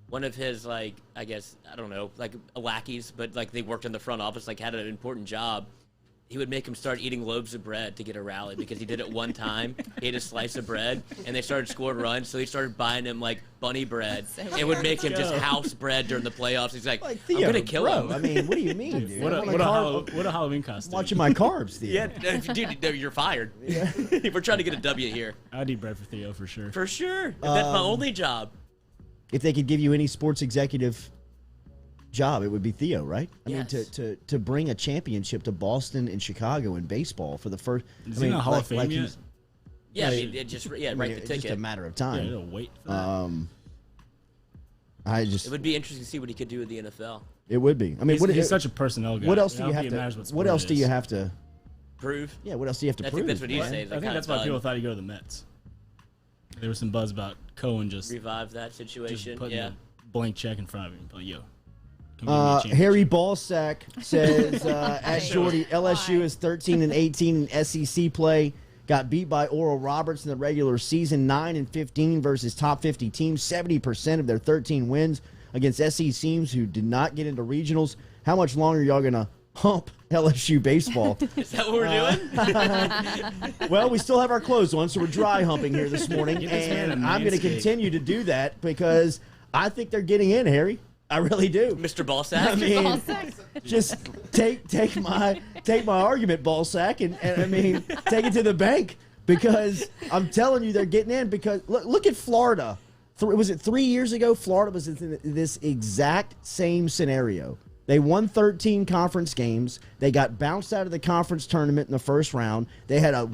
one of his, like, I guess, I don't know, like lackeys, but like they worked in the front office, like had an important job. He would make him start eating loaves of bread to get a rally because he did it one time. He ate a slice of bread, and they started scoring runs, so he started buying him, like, bunny bread. It would make him just house bread during the playoffs. He's like Theo, I'm going to kill him. I mean, what do you mean, dude? What a Halloween costume. Watching my carbs, Theo. Yeah, dude, no, you're fired. We're trying to get a W here. I'd eat bread for Theo for sure. For sure. That's my only job. If they could give you any sports executive job, it would be Theo, right? I mean, Yes. to bring a championship to Boston and Chicago in baseball for the first. Is he in the Hall of Fame yet? Yeah, it just I mean, write the it's ticket. just a matter of Yeah, time. it'll wait for that. It would be interesting to see what he could do with the NFL. It would be. I mean, He's such a personnel guy. what else I do don't you have think it matters to? what What sport else it do you is. have to? Prove. Yeah, what else do you have to I prove? think that's what he's right? saying. I think that's why people thought he'd go to the Mets. There was some buzz about Cohen just Revive that situation. putting Yeah. a blank check in front of him. Like, yo, come give me a championship. Harry Ballsack says, at Jordy, LSU is 13-18 in SEC play. Got beat by Oral Roberts in the regular season, 9-15 versus top 50 teams. 70% of their 13 wins against SEC teams who did not get into regionals. How much longer are y'all gonna hump LSU baseball? Is that what we're doing? Well, we still have our clothes on, so we're dry humping here this morning, Get this man and a I'm going to Manscaped. continue to do that because I think they're getting in, Harry. I really do. Mr. Ballsack. I mean, just take my argument, Ballsack, and I mean take it to the bank because I'm telling you they're getting in because look at Florida. Was it 3 years ago? Florida was in this exact same scenario. They won 13 conference games. They got bounced out of the conference tournament in the first round. They had a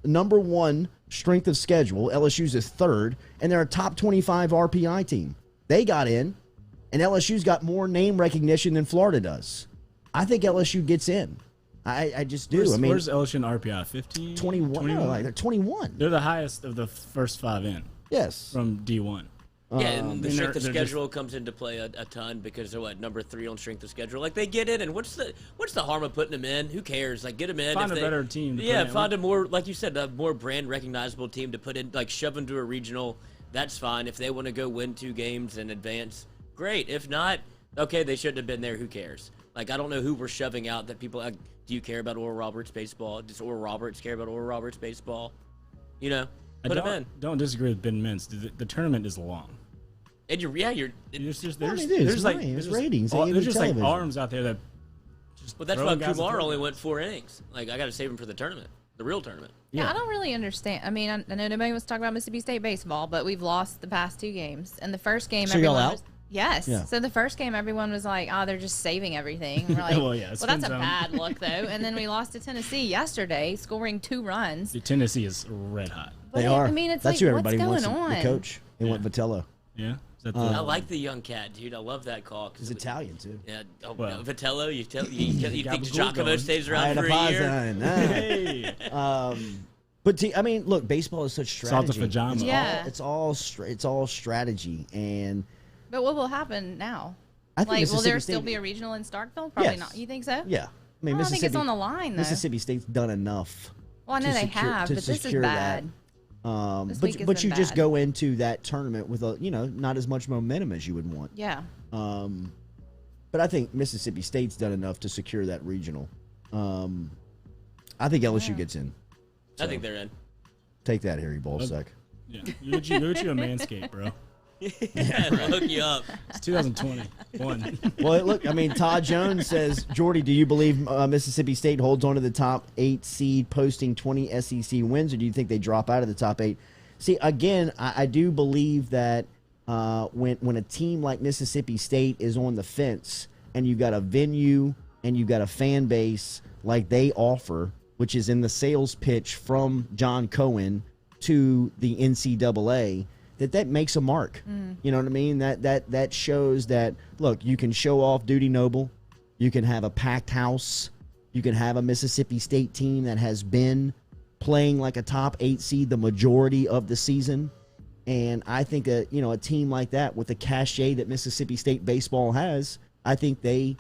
number one strength of schedule. LSU's is third, and they're a top 25 RPI team. They got in, and LSU's got more name recognition than Florida does. I think LSU gets in. I just do. Where's LSU in RPI? 15? 21. No, like they're 21. They're the highest of the first 5 in Yes. from D1. Yeah, and the and strength of they're schedule comes into play a ton because they're number 3 on strength of schedule. Like they get in, and what's the harm of putting them in? Who cares? Like get them in. Find if a better team to put in. find a more, like you said, a more brand recognizable team to put in. Like shove them to a regional. That's fine. If they want to go win 2 games and advance, great. If not, okay, they shouldn't have been there. Who cares? Like I don't know who we're shoving out. That people like, do you care about Oral Roberts baseball? Does Oral Roberts care about Oral Roberts baseball? You know, put them in. Don't disagree with Ben Mintz. The tournament is long. And there's It's ratings. They give There's you just like television. arms out there that. Just well, that's throw why guys Kumar at only the- went 4 innings. Like I got to save him for the tournament, the real tournament. Yeah, I don't really understand. I mean, I know nobody wants to talk about Mississippi State baseball, but we've lost the past 2 games. And the first game, So y'all everyone out? was, yes. Yeah. So the first game, everyone was like, "Oh, they're just saving everything." And we're like, Well, yeah, it's well, that's a spin zone. bad look, though. And then we lost to Tennessee yesterday, scoring 2 runs. Dude, Tennessee is red hot. They But, are. I mean, it's That's like, who what's everybody going wants. on? The coach. They want Vitello. Yeah. Is that the, I like the young cat, dude. I love that call. 'Cause He's Italian too. Yeah. Oh, Well. no, Vitello. You think Gabagool Giacomo going. stays around for a year? hey, But I mean, look, baseball is such strategy. Salta Fajama. Yeah. It's all strategy, and But what will happen now? I think Like, will Mississippi there still State- be a regional in Starkville? Probably Yes. not. You think so? Yeah, I mean, I don't Mississippi. think it's on the line, though. Mississippi State's done enough. Well, I know to they secure- have, to but this is secure that. bad. This But week has you been just bad. go into that tournament with not as much momentum as you would want. Yeah. But I think Mississippi State's done enough to secure that regional. I think LSU gets in. I think they're in. Take that, Harry Ballsack. yeah. Go get you a Manscaped, bro. Yeah, they'll hook you up. It's 2021. Well, look, I mean, Todd Jones says, Jordy, do you believe Mississippi State holds on to the top 8 seed, posting 20 SEC wins, or do you think they drop out of the top 8? See, again, I do believe that when a team like Mississippi State is on the fence and you've got a venue and you've got a fan base like they offer, which is in the sales pitch from John Cohen to the NCAA, that makes a mark. You know what I mean? That shows that, look, you can show off Duty Noble. You can have a packed house. You can have a Mississippi State team that has been playing like a top 8 seed the majority of the season. And I think a team like that with the cachet that Mississippi State baseball has, I think they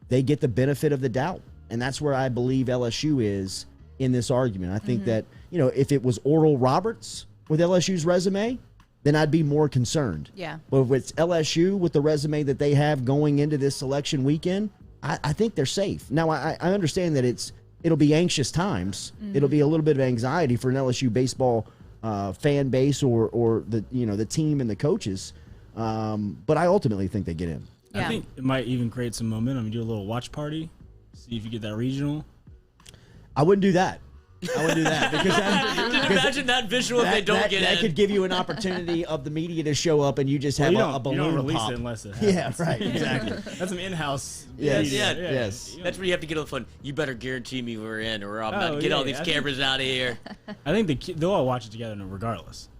get the benefit of the doubt. And that's where I believe LSU is in this argument. I think that, if it was Oral Roberts with LSU's resume, then I'd be more concerned. Yeah. But if it's LSU with the resume that they have going into this selection weekend, I think they're safe. Now, I understand that it'll be anxious times. It'll be a little bit of anxiety for an LSU baseball fan base or the team and the coaches. But I ultimately think they get in. Yeah. I think it might even create some momentum. You do a little watch party, see if you get that regional. I wouldn't do that. I would do that because imagine that visual if they don't get in. That could give you an opportunity of the media to show up and you just have a balloon you don't release pop. it unless it happens. Yeah, right, exactly. That's some in-house. Yes, Yeah. yes. That's where you have to get on the phone. You better guarantee me we're in, or I'm Oh, about to get yeah, all these I think- cameras out of here. I think they'll all watch it together regardless.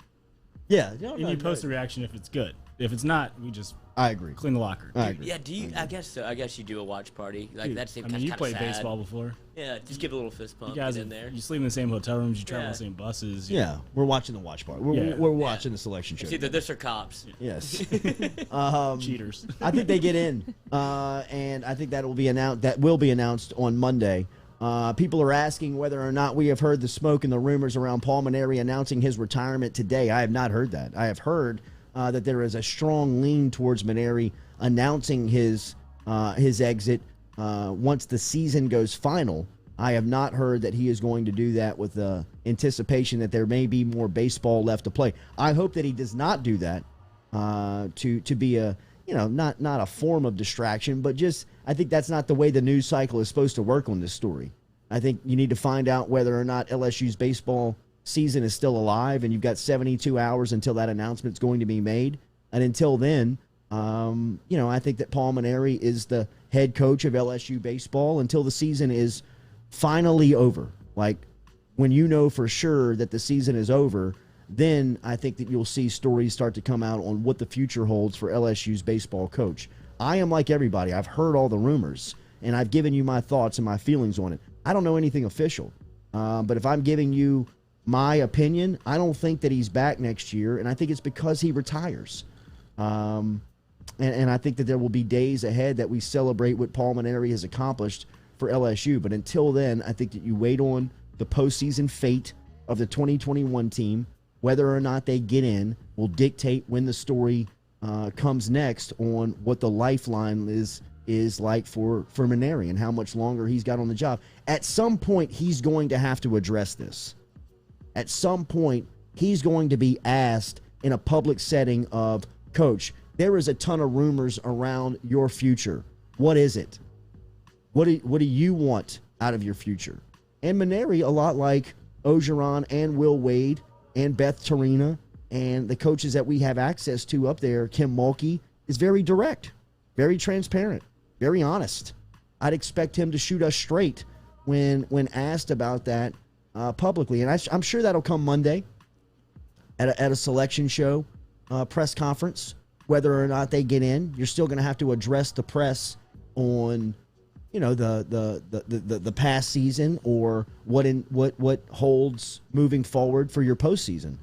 Yeah, And you post a reaction if it's good. If it's not, we just I agree. clean the locker. I agree. Yeah, do you? I guess so. I guess you do a watch party. Like Dude, that seems I mean, kind you of played sad. baseball before. Yeah, just give a little fist bump. You guys get in there. You sleep in the same hotel rooms. You travel Yeah. the same buses. Yeah, we're watching the watch party. We're watching the selection show. It's either this or cops. Yes. Cheaters. I think they get in, and I think that will be announced on Monday. People are asking whether or not we have heard the smoke and the rumors around Paul Mainieri announcing his retirement today. I have not heard that. I have heard that there is a strong lean towards Mainieri announcing his exit once the season goes final. I have not heard that he is going to do that with the anticipation that there may be more baseball left to play. I hope that he does not do that to be a not a form of distraction, but just I think that's not the way the news cycle is supposed to work on this story. I think you need to find out whether or not LSU's baseball season is still alive, and you've got 72 hours until that announcement's going to be made. And until then, I think that Paul Mainieri is the head coach of LSU baseball until the season is finally over. Like when you know for sure that the season is over, then I think that you'll see stories start to come out on what the future holds for LSU's baseball coach. I am like everybody. I've heard all the rumors, and I've given you my thoughts and my feelings on it. I don't know anything official, but if I'm giving you my opinion, I don't think that he's back next year, and I think it's because he retires. And I think that there will be days ahead that we celebrate what Paul Mainieri has accomplished for LSU. But until then, I think that you wait on the postseason fate of the 2021 team. Whether or not they get in will dictate when the story comes next on what the lifeline is like for Mainieri and how much longer he's got on the job. At some point, he's going to have to address this. At some point, he's going to be asked in a public setting of, Coach, there is a ton of rumors around your future. What is it? What do you want out of your future? And Mainieri, a lot like Ogeron and Will Wade and Beth Torina and the coaches that we have access to up there, Kim Mulkey, is very direct, very transparent, very honest. I'd expect him to shoot us straight when asked about that publicly. And I'm sure that'll come Monday at a selection show press conference. Whether or not they get in, you're still going to have to address the press on, the past season or what holds moving forward for your postseason.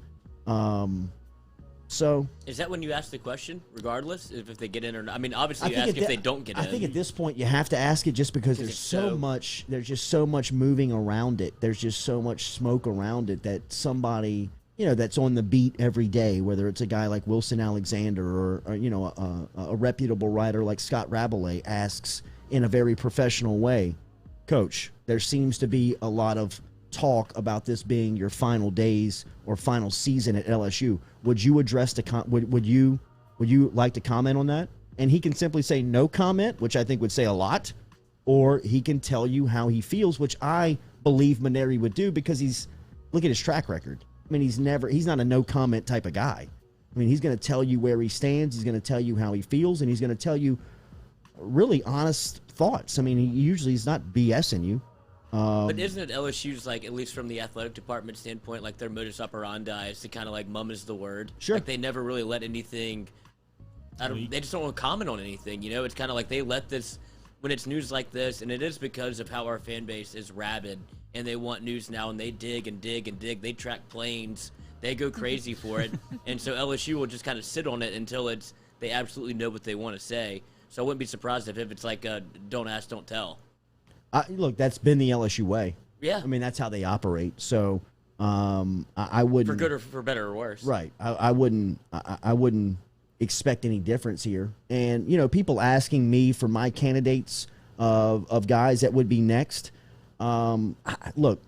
So is that when you ask the question, regardless if they get in or not? I mean, obviously you ask if they don't get in. I think at this point you have to ask it just because there's just so much moving around it. There's just so much smoke around it that somebody, that's on the beat every day, whether it's a guy like Wilson Alexander or a reputable writer like Scott Rabelais asks in a very professional way, Coach, there seems to be a lot of talk about this being your final days or final season at LSU. Would you address would you like to comment on that? And he can simply say no comment, which I think would say a lot, or he can tell you how he feels, which I believe Mainieri would do because look at his track record. I mean, he's not a no comment type of guy. I mean, he's going to tell you where he stands. He's going to tell you how he feels, and he's going to tell you really honest thoughts. I mean, he's not BSing you. But isn't it LSU's, like, at least from the athletic department standpoint, like their modus operandi is to kind of like mum is the word. Sure. Like they never really let anything. They just don't want to comment on anything. You know, it's kind of like they let this when it's news like this, and it is because of how our fan base is rabid, and they want news now, and they dig and dig and dig. They track planes. They go crazy for it, and so LSU will just kind of sit on it until they absolutely know what they want to say. So I wouldn't be surprised if it's like don't ask, don't tell. Look, that's been the LSU way. Yeah. I mean, that's how they operate. So I wouldn't. For good or for better or worse. Right. I wouldn't expect any difference here. And, you know, people asking me for my candidates of guys that would be next. Look,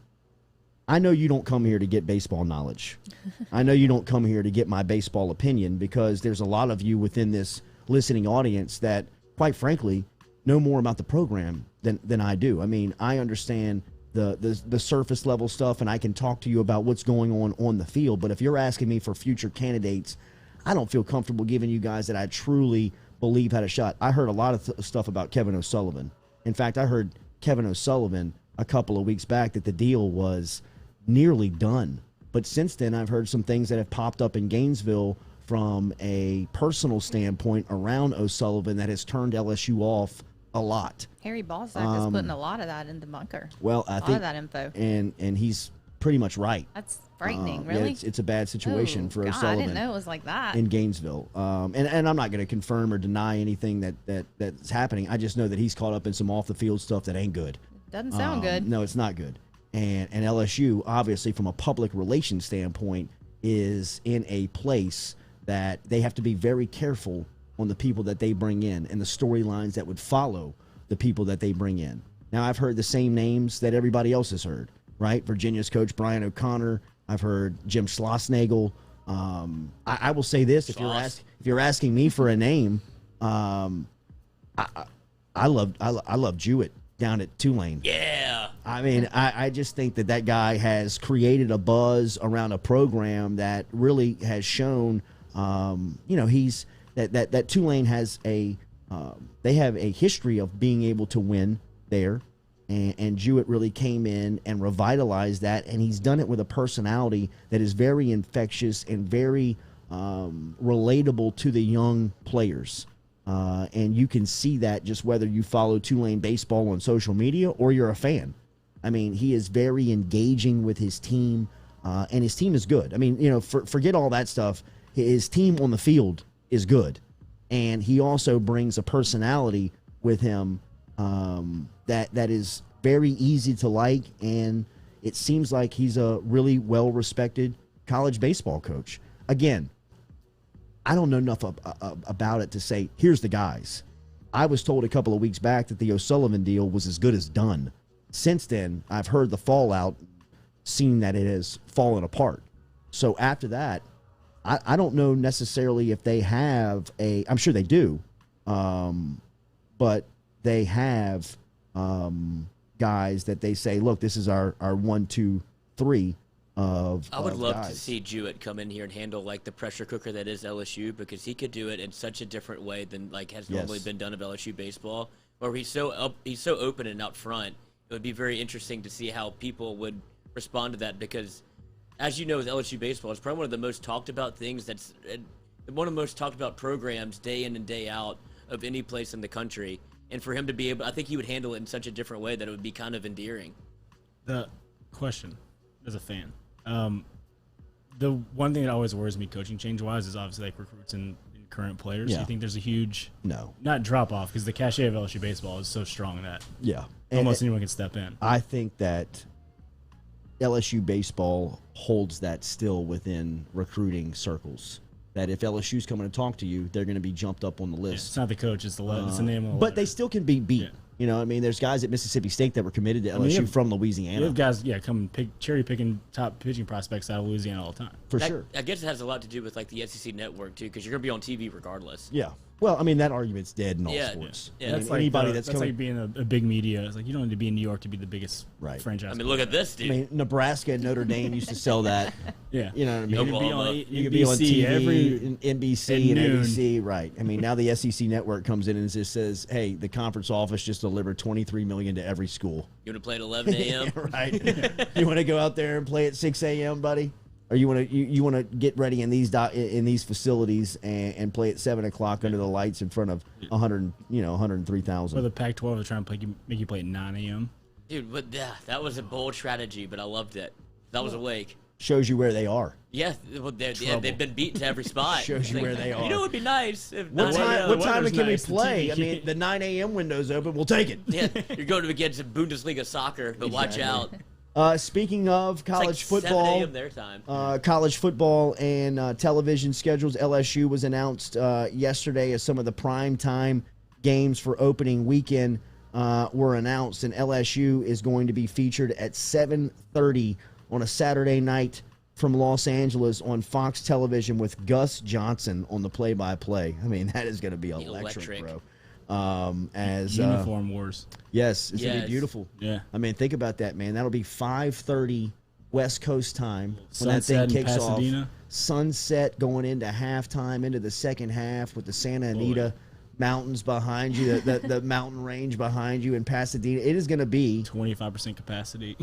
I know you don't come here to get baseball knowledge. I know you don't come here to get my baseball opinion, because there's a lot of you within this listening audience that, quite frankly, know more about the program than I do. I mean, I understand the surface level stuff, and I can talk to you about what's going on the field. But if you're asking me for future candidates, I don't feel comfortable giving you guys that I truly believe had a shot. I heard a lot of stuff about Kevin O'Sullivan. In fact, I heard Kevin O'Sullivan a couple of weeks back that the deal was nearly done. But since then, I've heard some things that have popped up in Gainesville from a personal standpoint around O'Sullivan that has turned LSU off a lot. Harry Balzac is putting a lot of that in the bunker. Well, I think a lot of that info. And he's pretty much right. That's frightening, really. Yeah, it's a bad situation for O'Sullivan. I didn't know it was like that. In Gainesville. And I'm not going to confirm or deny anything that's happening. I just know that he's caught up in some off-the-field stuff that ain't good. Doesn't sound good. No, it's not good. And LSU, obviously, from a public relations standpoint, is in a place that they have to be very careful on the people that they bring in and the storylines that would follow the people that they bring in. Now, I've heard the same names that everybody else has heard, right? Virginia's coach Brian O'Connor. I've heard Jim Schlossnagle. I will say this: if you're asking me for a name, I love Jewett down at Tulane. Yeah. I mean, I just think that guy has created a buzz around a program that really has shown, he's that Tulane has they have a history of being able to win there. And Jewett really came in and revitalized that, and he's done it with a personality that is very infectious and very relatable to the young players. And you can see that just whether you follow Tulane baseball on social media or you're a fan. I mean, he is very engaging with his team, and his team is good. I mean, forget all that stuff. His team on the field is good, and he also brings a personality with him that is very easy to like, and it seems like he's a really well-respected college baseball coach. Again, I don't know enough about it to say, here's the guys. I was told a couple of weeks back that the O'Sullivan deal was as good as done. Since then, I've heard the fallout, seen that it has fallen apart. So after that, I don't know necessarily if they have I'm sure they do, but they have guys that they say, look, this is our 1, 2, 3 of I would love guys. to see Jewett come in here and handle like the pressure cooker that is LSU, because he could do it in such a different way than like has normally been done of LSU baseball, where he's so open and up front. It would be very interesting to see how people would respond to that, because as you know, with LSU baseball, it's probably one of the most talked about things. That's one of the most talked about programs day in and day out of any place in the country. And for him to be able, I think he would handle it in such a different way that it would be kind of endearing. The question, as a fan, the one thing that always worries me coaching change-wise is obviously like recruits and current players. Yeah. Do you think there's a huge No. not drop-off, because the cachet of LSU baseball is so strong that almost anyone can step in? I think that LSU baseball holds that still within recruiting circles. That if LSU's coming to talk to you, they're going to be jumped up on the list. It's not the coach, it's the it's the name of the But letter. they still can be beat. Yeah. You know, I mean, there's guys at Mississippi State that were committed to LSU from Louisiana. You have guys, come cherry picking top pitching prospects out of Louisiana all the time. For sure. I guess it has a lot to do with like the SEC network too, because you're gonna be on TV regardless. Yeah. Well, I mean, that argument's dead in all Yeah, sports. yeah. I mean, That's like anybody that's coming. like being a big media. It's like you don't need to be in New York to be the biggest Right. franchise. I mean, look at this, I dude. mean, Nebraska and Notre Dame used to sell that. yeah, You know what I mean? You could be Oklahoma. on You could be on NBC TV, every NBC at and noon. ABC, right? I mean, now the SEC network comes in and just says, "Hey, the conference office just delivered $23 million to every school." You want to play at 11 a.m.? Right? You want to go out there and play at 6 a.m., buddy? Or you want to get ready in these facilities and play at 7 o'clock under the lights in front of 103,000. Or the Pac-12 are trying to make you play at 9 a.m. Dude, but yeah, that was a bold strategy, but I loved it. That was awake. Shows you where they are. Yeah, well, they've been beaten to every spot. Shows you It's where they are. You know, it would be nice if What 9 a.m. time weather's can nice, we the play? TV. I mean, the 9 a.m. window's open. We'll take it. Yeah, you're going against Bundesliga soccer, but watch out. Speaking of college It's like 7 football, a.m. their time. college football and television schedules. LSU was announced yesterday as some of the prime time games for opening weekend were announced, and LSU is going to be featured at 7:30 on a Saturday night from Los Angeles on Fox Television with Gus Johnson on the play-by-play. I mean, that is going to be electric, bro. As Uniform wars. yes, it's gonna Yes. be beautiful. Yeah. I mean, think about that, man. That'll be 5:30 West Coast time when that Sunset thing in kicks off. Pasadena. Sunset going into halftime, into the second half with the Santa Anita mountains behind you, the mountain range behind you in Pasadena. It is going to be 25% capacity.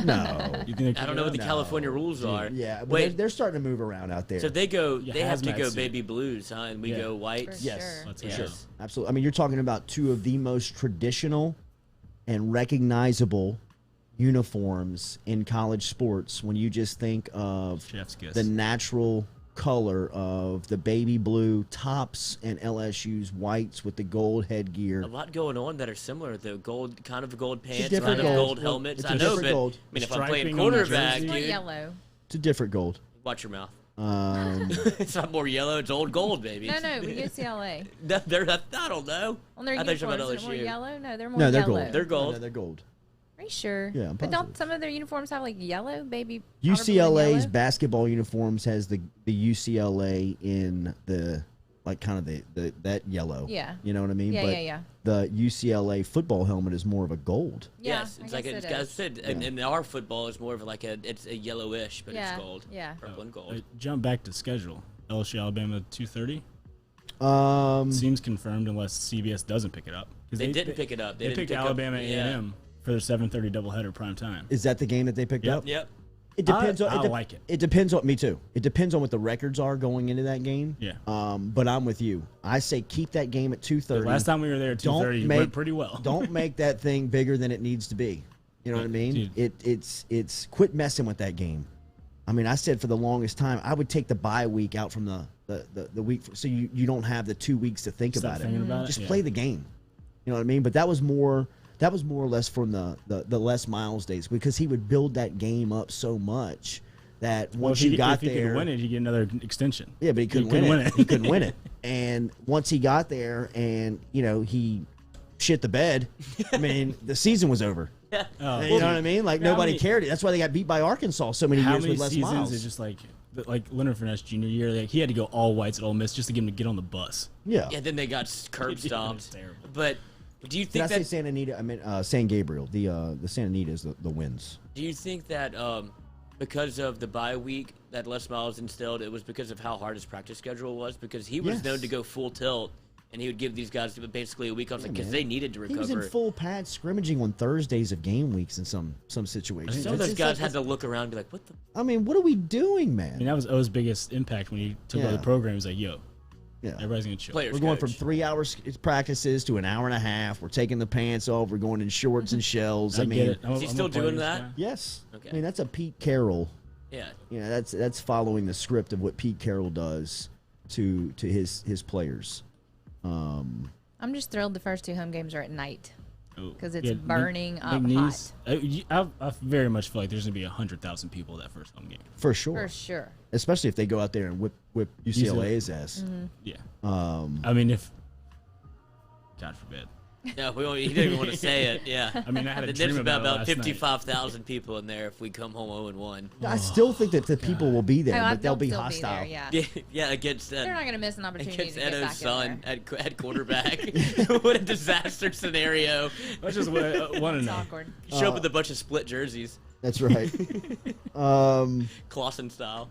no, You think I don't know what the No. California rules are. yeah. But Wait, they're starting to move around out there. so they go. Yeah, They have to hazmat go suit. baby blues, huh? And we Yeah. go whites. For yes, sure. That's for Yes. sure. absolutely. I mean, you're talking about two of the most traditional and recognizable uniforms in college sports when you just think of Chef's kiss. the natural color of the baby blue tops and LSU's whites with the gold headgear. A lot going on that are similar. The gold, kind of gold pants, different kind of gold. gold helmets. It's a I know, different but gold. I mean, if I'm Striping playing on the quarterback, jersey. More dude, yellow. It's a different gold. watch your mouth. Um, It's not more yellow. It's old gold, baby. No, UCLA. I don't know. On their I thought you were uniforms, talking is it more about LSU. yellow? No, they're more no, they're yellow. gold. They're gold. No, they're gold. Are you sure? Yeah, I'm But positive. don't some of their uniforms have like yellow, baby? powder blue and UCLA's yellow? basketball uniforms has the UCLA in the like kind of the that yellow. Yeah. You know what I mean? Yeah, but yeah, yeah. The UCLA football helmet is more of a gold. Yeah, Yes, I it's like guess it's it got is. said, and our football is more of like it's a yellowish, but Yeah, it's gold. yeah. Purple and gold. Jump back to schedule. LSU Alabama 2:30 Um, seems confirmed unless CBS doesn't pick it up. 'Cause They didn't pick it up. They They didn't picked pick up- Alabama yeah. A&M for their 7:30 doubleheader prime time. is that the game that they picked Yep. up? Yep. It depends I on. like it. It depends on me too. It depends on what the records are going into that game. Yeah. But I'm with you. I say keep that game at 2:30. Last time we were there at 2:30, it went pretty well. Don't make that thing bigger than it needs to be. You know what I mean? Dude. It's quit messing with that game. I mean, I said for the longest time I would take the bye week out from the week so you don't have the 2 weeks to think Stop about thinking it. about it, Just yeah. play the game. You know what I mean? But that was more or less from the Les Miles days because he would build that game up so much that Well, once if he, you got if he there, could win it, he'd get another extension. yeah, but he couldn't, win it. He couldn't win it. And once he got there, and he shit the bed. I mean, the season was over. Oh, You know what I mean? Like How nobody many- cared. That's why they got beat by Arkansas so many How years many with Les seasons Miles. is just like Leonard Fournette's junior year? Like he had to go all whites at Ole Miss just to get him to get on the bus. yeah. Yeah. Then they got curb It was stomped. terrible. But do you Did think I say that? Santa Anita? I meant San Gabriel. The Santa Anita is the wins. Do you think that because of the bye week that Les Miles instilled, it was because of how hard his practice schedule was? Because he was Yes. known to go full tilt, and he would give these guys basically a week off because man. they needed to He recover. was in full pad scrimmaging on Thursdays of game weeks in some situations. Some of It's those just guys like, had to look around and be like, "What the?" I mean, what are we doing, I mean, man? that was O's biggest impact when he took over Yeah. the program. He was like, "Yo, Yeah. everybody's gonna chill." Players We're going from coach. 3 hours practices to an hour and a half. We're taking the pants off. We're going in shorts and shells. I I mean, get it. Is he still a doing player's that? guy. yes. Okay. I mean, that's a Pete Carroll. Yeah. You know, that's following the script of what Pete Carroll does to his players. I'm just thrilled the first 2 home games are at night. Oh, 'Cause it's big- burning big up knees. I very much feel like there's gonna be 100,000 people that first home game. For sure. For sure. Especially if they go out there and whip UCLA's ass. Mm-hmm. Yeah. Um, I mean, if God forbid. No, he didn't even want to say it. Yeah. I mean, I had a There's dream about about last night. 55,000 people in there if we come home 0-1. I still think that the people will be there, Oh, but they'll be still hostile. There, yeah. Yeah, against They're not going to miss an opportunity against to get Edo's back son in there. at quarterback. What a disaster scenario. That's just one and It's a. awkward. Show up with a bunch of split jerseys, That's right. Clausen style.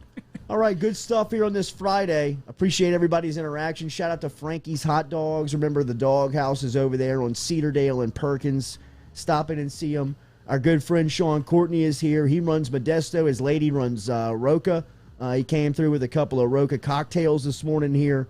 All right, good stuff here on this Friday. Appreciate everybody's interaction. Shout out to Frankie's Hot Dogs. Remember, the Dog House is over there on Cedardale and Perkins. Stop in and see them. Our good friend Sean Courtney is here. He runs Modesto. His lady runs Rocca. He came through with a couple of Rocca cocktails this morning here.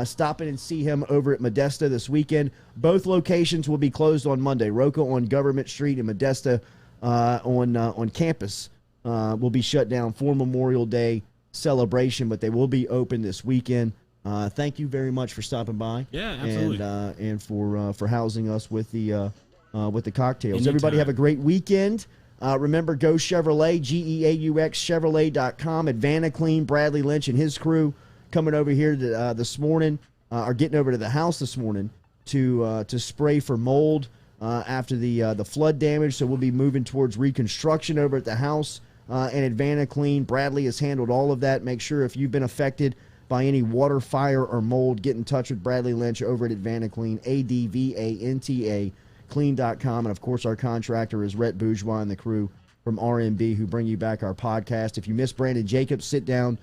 Stop in and see him over at Modesto this weekend. Both locations will be closed on Monday. Rocca on Government Street and Modesto on campus will be shut down for Memorial Day celebration, but they will be open this weekend. Thank you very much for stopping by. Yeah, absolutely. And for housing us with the cocktails. Anytime. Everybody have a great weekend. Remember, go Chevrolet, GEAUX Chevrolet.com. Advanaclean, Bradley Lynch and his crew coming over here this morning, are getting over to the house this morning to spray for mold after the flood damage. So we'll be moving towards reconstruction over at the house. And Advanaclean, Bradley has handled all of that. Make sure if you've been affected by any water, fire, or mold, get in touch with Bradley Lynch over at Advanaclean, ADVANTA, clean.com. And, of course, our contractor is Rhett Bourgeois and the crew from RMB who bring you back our podcast. If you missed Brandon Jacobs, sit down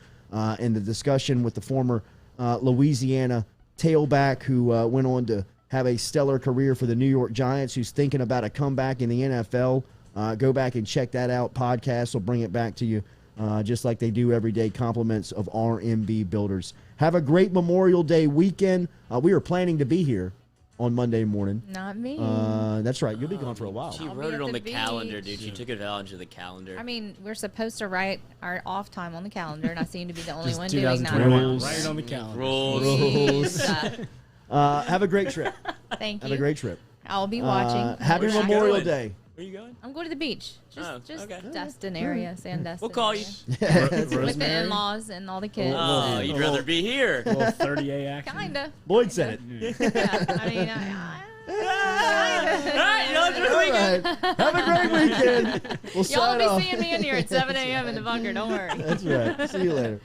in the discussion with the former Louisiana tailback who went on to have a stellar career for the New York Giants, who's thinking about a comeback in the NFL. Go back and check that out. Podcast will bring it back to you just like they do every day. Compliments of RMB Builders. Have a great Memorial Day weekend. We are planning to be here on Monday morning. Not me. That's right. You'll be gone for a while. She I'll be wrote it at on the the calendar, beach. dude. She took advantage of the calendar. I mean, we're supposed to write our off time on the calendar, and I seem to be the only Just one doing that. 2021. Right on the calendar. Rules. Jeez. Have a great trip. Thank Have a you. great trip. I'll be watching. Happy Where's she Memorial going? Day. Where you going? I'm going to the beach. Just okay. Destin area, Sandestin. We'll call you. area. With the Rosemary. in-laws and all the kids. Oh, so. you'd rather be here. A little 30A action. Kinda. Lloyd said it. Yeah, I mean, All right, you know, enjoy the All weekend. right. Have a great weekend. We'll y'all sign will off. be seeing me in here at 7 a.m. in the bunker. Don't worry. That's right. See you later.